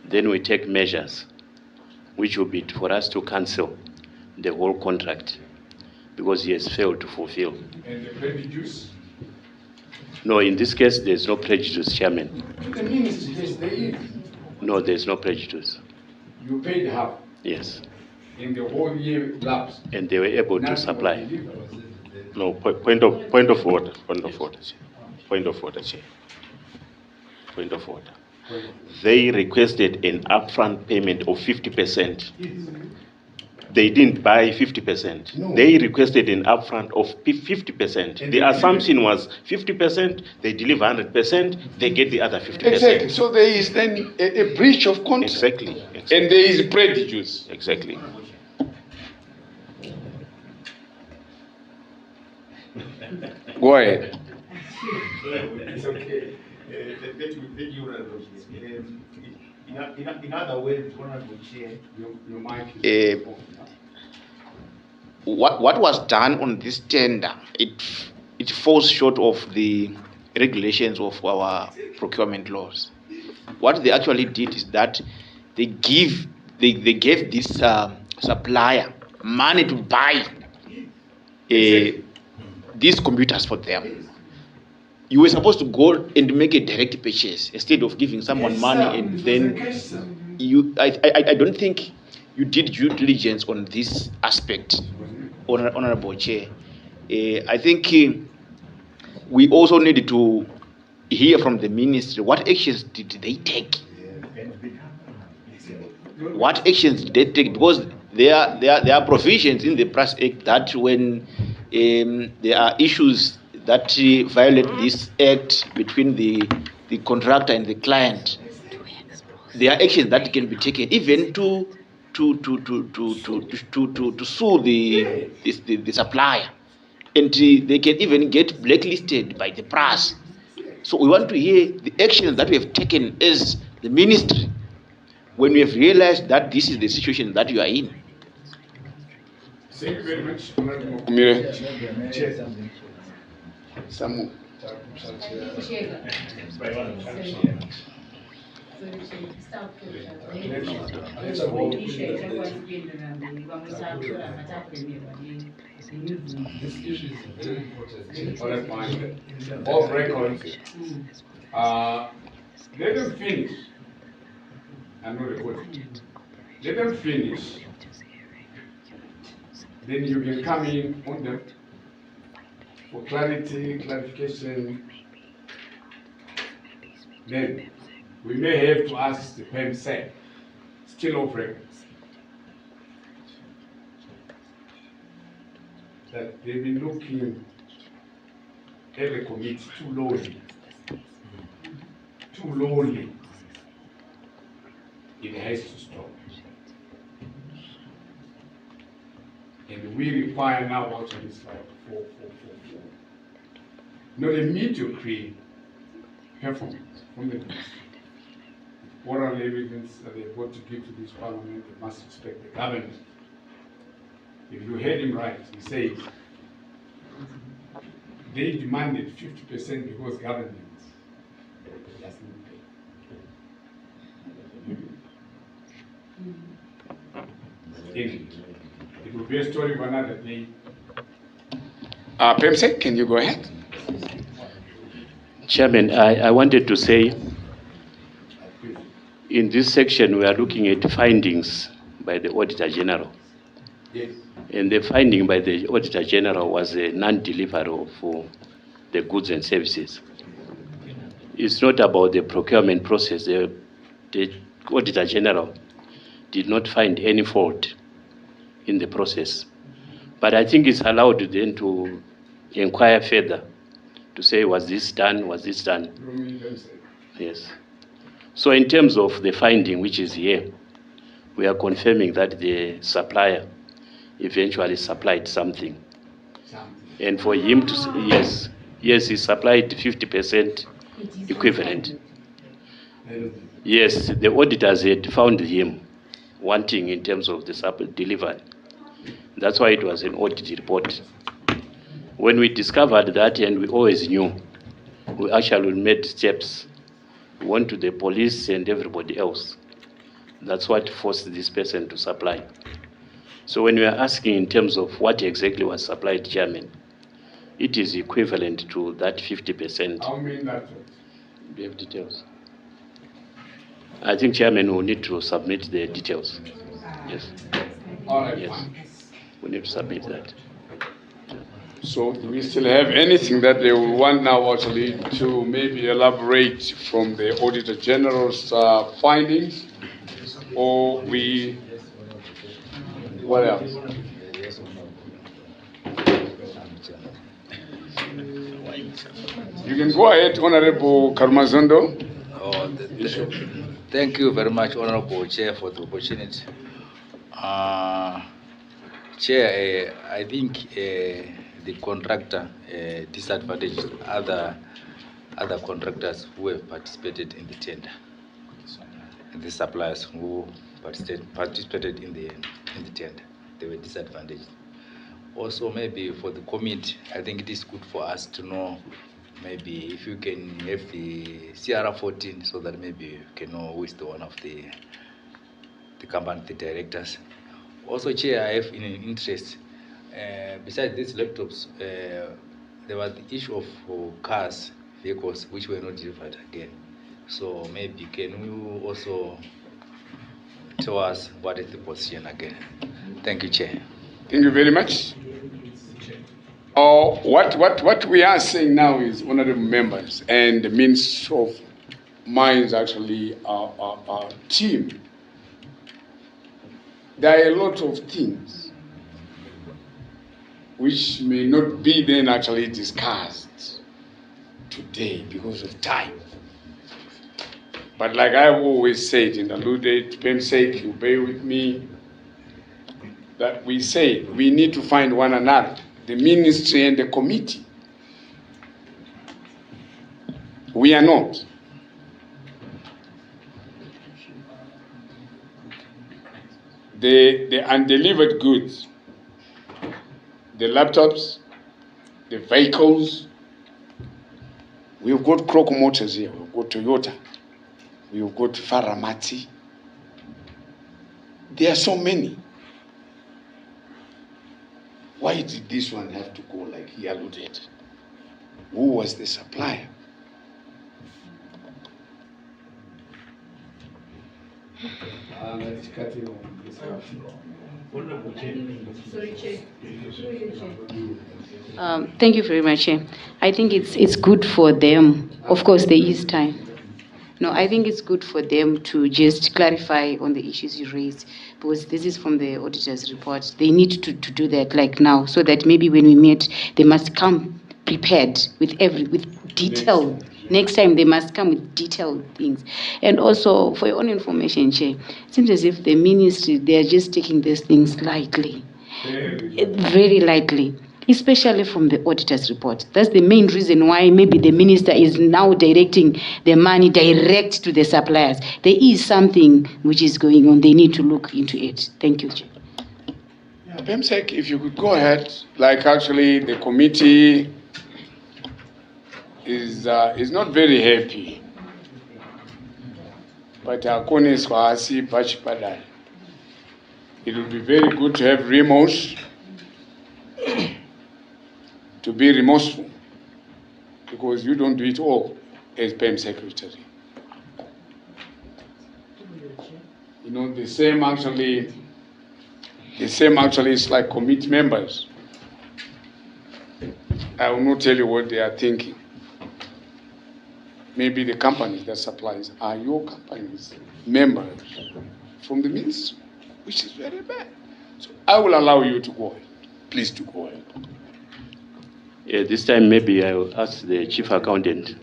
then we take measures, which will be for us to cancel the whole contract because he has failed to fulfill. And the prejudice? No, in this case, there's no prejudice, Chairman. The ministry says there is. No, there's no prejudice. You paid half. Yes. In the whole year lapse. And they were able to supply. No, point of order, Chair. Point of order. They requested an upfront payment of 50%. They didn't buy 50%. No. They requested an upfront of 50%. And the they assumption was 50%, they deliver 100%, they get the other 50%. Exactly. So there is then a breach of contract. Exactly. And there is prejudice. Exactly. Go ahead. It's okay. Thank you, in other words, Honorable Chair, your mic is what was done on this tender, it falls short of the regulations of our procurement laws. What they actually did is that they gave this supplier money to buy these computers for them. You were supposed to go and make a direct purchase instead of giving someone money and then I don't think you did due diligence on this aspect, Honorable Chair. I think we also needed to hear from the ministry what actions did they take. What actions did they take? Because there are provisions in the Press Act that when there are issues that violate this act between the contractor and the client, there are actions that can be taken, even to sue the supplier, and they can even get blacklisted by the press. So we want to hear the actions that we have taken as the ministry when we have realized that this is the situation that you are in. Thank you very much. This issue is very important. What I find, off record, let them finish. I'm not recording. Let them finish. Then you can come in on them for clarity, clarification. Then we may have to ask the PEMSEC, still off record, that they've been looking at the committee too lowly. Too lowly. It has to stop. And we require now also this like not a mediocre performance from the ministry. Oral evidence that they've got to give to this parliament, they must respect the government. If you heard him right, he said they demanded 50% because government doesn't pay. It will be a story for another day. PEMSEC, can you go ahead? Chairman, I wanted to say, in this section, we are looking at findings by the Auditor General. Yes. And the finding by the Auditor General was a non-delivery of the goods and services. It's not about the procurement process. The Auditor General did not find any fault in the process. But I think it's allowed then to inquire further, to say, was this done, was this done? Yes. So in terms of the finding which is here, we are confirming that the supplier eventually supplied something. And for him to say, yes, he supplied 50% equivalent. Yes, the auditors had found him wanting in terms of the delivery. That's why it was an audit report. When we discovered that, and we always knew, we actually made steps. We went to the police and everybody else. That's what forced this person to supply. So when we are asking in terms of what exactly was supplied, Chairman, it is equivalent to that 50%. How many laptops? Do you have details? I think Chairman will need to submit the details. Yes. All right, yes. fine. We need to submit that. So do we still have anything that they will want now actually to maybe elaborate from the Auditor General's findings? Or what else? You can go ahead, Honorable Karmazondo. Thank you very much, Honorable Chair, for the opportunity. Chair, I think the contractor disadvantaged other contractors who have participated in the tender, and the suppliers who participated in the tender. They were disadvantaged. Also, maybe for the committee, I think it is good for us to know maybe if you can have the CR14 so that maybe you can know who is the one of the company, the directors. Also, Chair, I have an interest. Besides these laptops, there was the issue of cars, vehicles, which were not delivered again. So maybe can you also tell us what is the position again? Thank you, Chair. Thank you very much. What we are saying now is, honorable members and the Ministry of Mines, actually our team, there are a lot of things which may not be then actually discussed today because of time. But like I've always said and alluded, PEMSEC, you bear with me, that we say we need to find one another, the ministry and the committee. We are not. The undelivered goods, the laptops, the vehicles, We've got Croco Motors here, we've got Toyota, we've got Faramati. There are so many. Why did this one have to go like he alluded? Who was the supplier? Thank you very much, Chair. I think it's good for them. Of course, there is time. No, I think it's good for them to just clarify on the issues you raised, because this is from the auditor's report. They need to do that like now, so that maybe when we meet, they must come prepared with detail. Next time they must come with detailed things. And also, for your own information, Chair, it seems as if the ministry, they are just taking these things lightly, very lightly, especially from the auditor's report. That's the main reason why maybe the minister is now directing the money direct to the suppliers. There is something which is going on. They need to look into it. Thank you, Chair. Yeah, PEMSEC, if you could go ahead, like actually the committee is not very happy. But it will be very good to have remorse, to be remorseful, because you don't do it all as PEM secretary. You know, the same actually is like committee members. I will not tell you what they are thinking. Maybe the companies that supplies are your companies, members from the ministry, which is very bad. So I will allow you to go ahead. Please to go ahead. Yeah, this time maybe I will ask the chief accountant.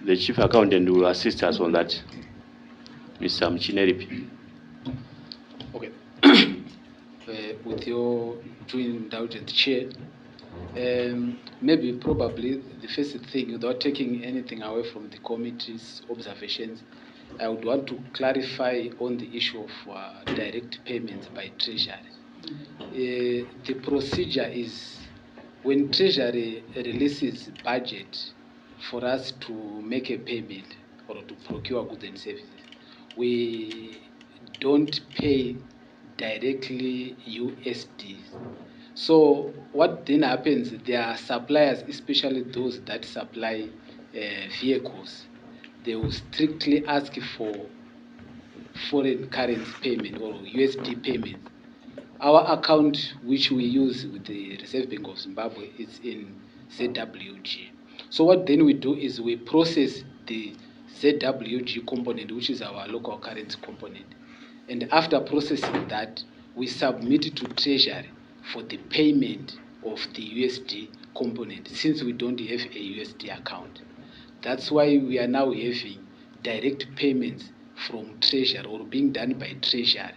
The chief accountant will assist us on that, Mr. Mchineripi. Okay. With your due indulgence, Chair, maybe probably the first thing, without taking anything away from the committee's observations, I would want to clarify on the issue of direct payments by Treasury. The procedure is when Treasury releases budget for us to make a payment or to procure goods and services, we don't pay directly USD. So what then happens, there are suppliers, especially those that supply vehicles, they will strictly ask for foreign currency payment or USD payment. Our account, which we use with the Reserve Bank of Zimbabwe, is in ZWG. So what then we do is we process the ZWG component, which is our local currency component. And after processing that, we submit it to Treasury for the payment of the USD component, since we don't have a USD account. That's why we are now having direct payments from Treasury or being done by Treasury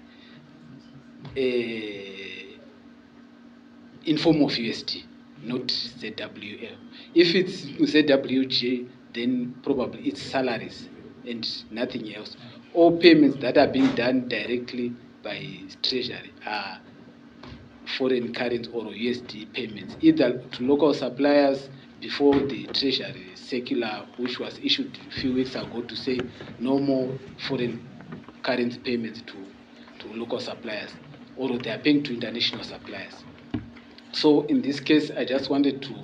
in form of USD, not ZWL. If it's ZWG, then probably it's salaries and nothing else. All payments that are being done directly by Treasury are foreign currency or USD payments, either to local suppliers before the Treasury circular, which was issued a few weeks ago to say no more foreign currency payments to local suppliers, or they are paying to international suppliers. So in this case, I just wanted to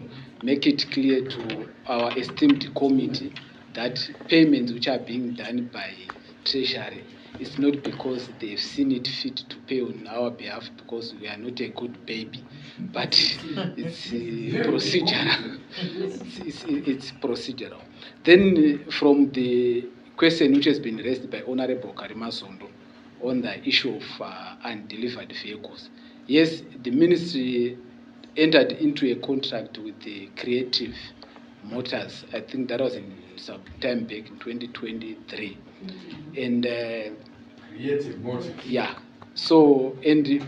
make it clear to our esteemed committee that payments which are being done by Treasury, it's not because they've seen it fit to pay on our behalf because we are not a good baby, but it's procedural. It's procedural. Then from the question which has been raised by Honorable Karima Sondo on the issue of undelivered vehicles, yes, the ministry entered into a contract with the Creative Motors. I think that was in some time back in 2023. And Creative Motors. Yeah. So, and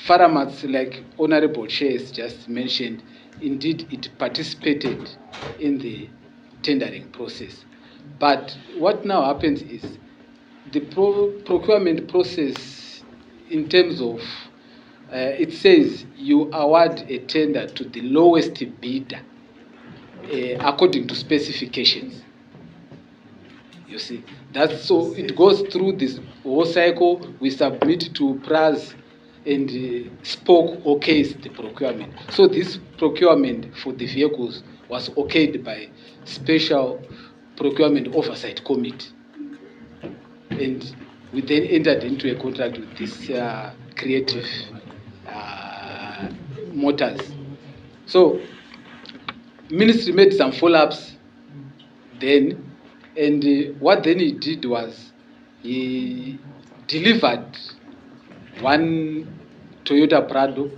Faramats, like Honorable Chair has just mentioned, indeed it participated in the tendering process. But what now happens is the procurement process, in terms of it says you award a tender to the lowest bidder according to specifications. You see, that's so it goes through this whole cycle. We submit to PRAS, and spoke okays the procurement. So this procurement for the vehicles was okayed by Special Procurement Oversight Committee, and we then entered into a contract with this Creative Motors. So ministry made some follow-ups then, and what then he did was he delivered one Toyota Prado.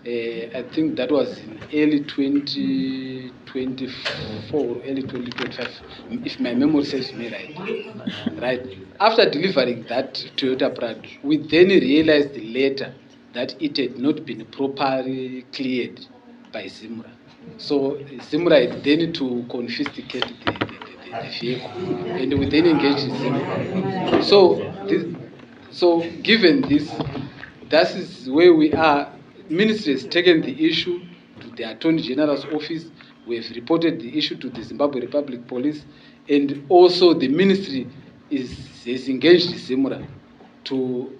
I think that was in early 2024 or early 2025, if my memory serves me right. Right. After delivering that Toyota Prado, we then realized later that it had not been properly cleared by Zimra. So Zimra had then to confiscate the vehicle, and we then engaged Zimra. So given this, that is where we are. Ministry has taken the issue to the Attorney General's office. We have reported the issue to the Zimbabwe Republic Police, and also the ministry has engaged Zimra to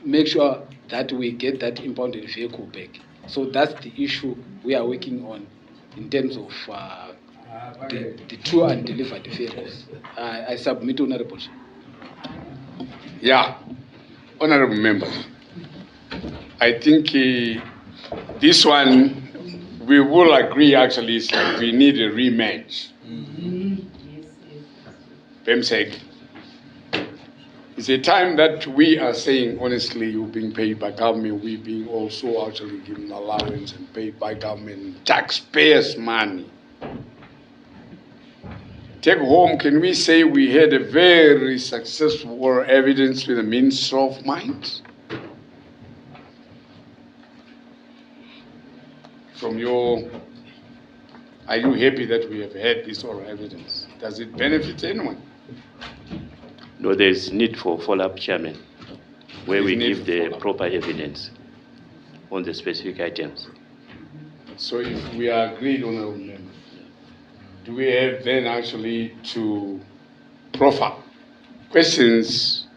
make sure that we get that impounded vehicle back. So that's the issue we are working on in terms of the true and delivered vehicles. I submit, Honorable Chair. Yeah, honorable members, I think this one we will agree actually is like we need a rematch. PEMSEC. It's a time that we are saying, honestly, you're being paid by government, we being also actually given allowance and paid by government, taxpayers' money. Take home, can we say we had a very successful evidence with the Minister of Mines? From your, are you happy that we have had this oral evidence? Does it benefit anyone? No, there is need for follow-up, Chairman, where we give the proper evidence on the specific items. So if we are agreed, honorable member, do we have then actually to proffer questions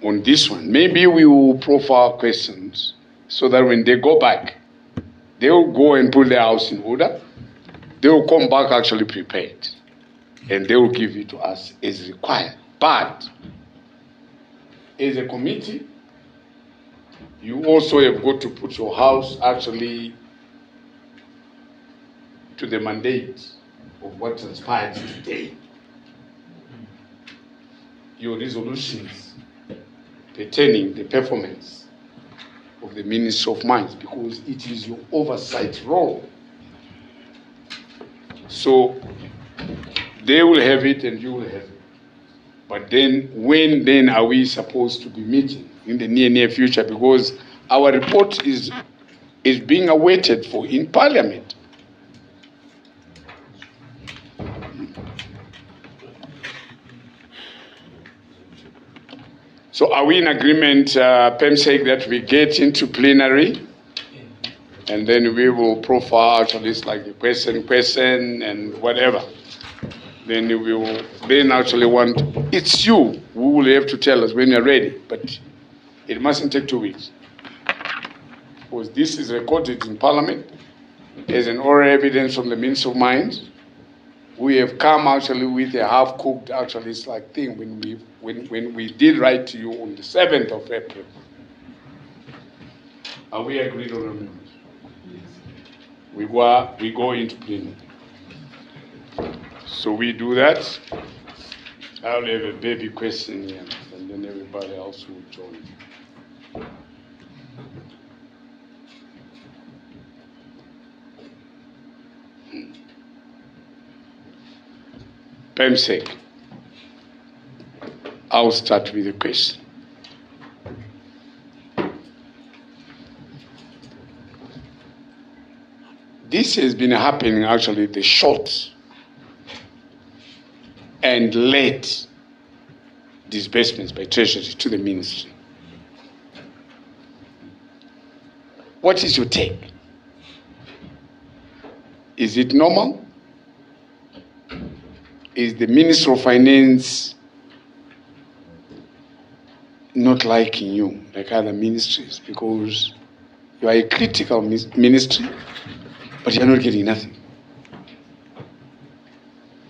on this one? Maybe we will proffer questions so that when they go back, they will go and put their house in order. They will come back actually prepared, and they will give it to us as required. But as a committee, you also have got to put your house actually to the mandate of what transpired today. Your resolutions pertaining the performance of the Ministry of Mines, because it is your oversight role. So they will have it and you will have it. But then when then are we supposed to be meeting in the near future? Because our report is being awaited for in Parliament. So are we in agreement, PEMSEC, that we get into plenary and then we will profile actually it's like a question and whatever. Then we will then actually want, it's you who will have to tell us when you're ready, but it mustn't take 2 weeks. Because this is recorded in Parliament as an oral evidence from the Minister of Mines. We have come actually with a half-cooked actually it's like thing when we did write to you on the 7th of April. Are we agreed on it? We go into plenary. So we do that. I'll have a baby question here, and then everybody else will join. PEMSEC. I'll start with a question. This has been happening actually the short and late disbursements by Treasury to the ministry. What is your take? Is it normal? Is the Minister of Finance not liking you like other ministries? Because you are a critical ministry, but you are not getting nothing.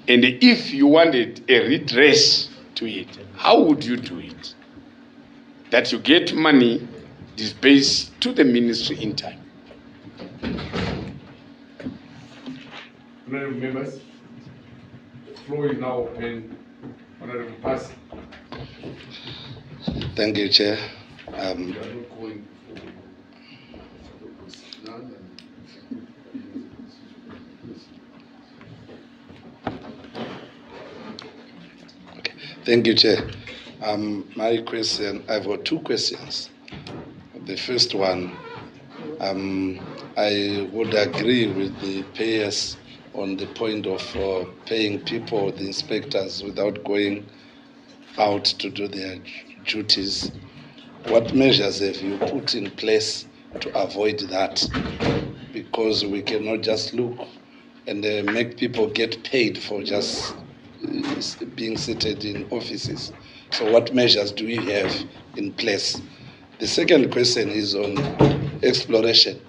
And if you wanted a redress to it, how would you do it? That you get money disbursed to the ministry in time. Honourable members, the floor is now open. Honourable Pasi. Thank you, Chair. Thank you, Chair. My question, I've got two questions. The first one, I would agree with the payers on the point of paying people, the inspectors, without going out to do their duties. What measures have you put in place to avoid that? Because we cannot just look and make people get paid for just being seated in offices. So what measures do we have in place? The second question is on exploration.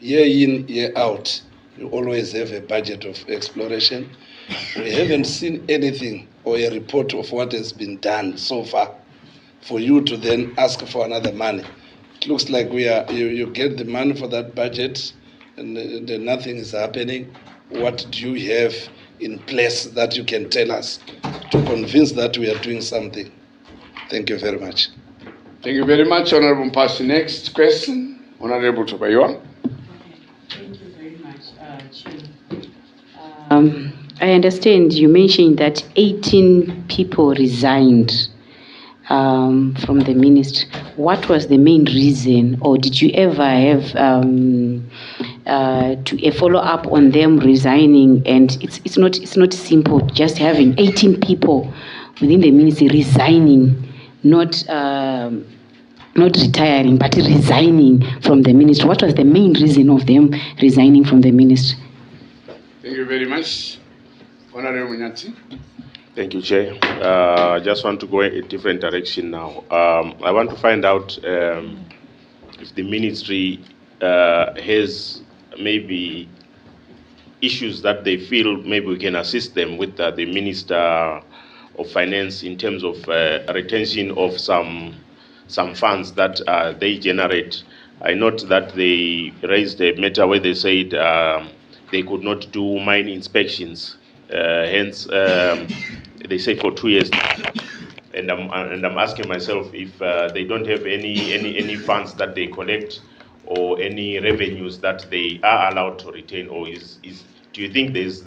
Year in, year out, you always have a budget of exploration. We haven't seen anything or a report of what has been done so far for you to then ask for another money. It looks like you get the money for that budget and then nothing is happening. What do you have in place that you can tell us to convince that we are doing something? Thank you very much. Thank you very much, Honourable Pasi. Next question, Honourable Tobayoan. Thank you very much, Chair. I understand you mentioned that 18 people resigned from the ministry. What was the main reason, or did you ever have a follow up on them resigning? And it's not simple just having 18 people within the ministry resigning, not retiring, but resigning from the ministry. What was the main reason of them resigning from the ministry? Thank you very much. Honourable Nyati. Thank you, Chair. I just want to go in a different direction now. I want to find out if the ministry has maybe issues that they feel maybe we can assist them with the Minister of Finance in terms of retention of some funds that they generate. I note that they raised a matter where they said they could not do mine inspections. Hence, they say for 2 years now. And I'm asking myself if they don't have any funds that they collect or any revenues that they are allowed to retain, or do you think there's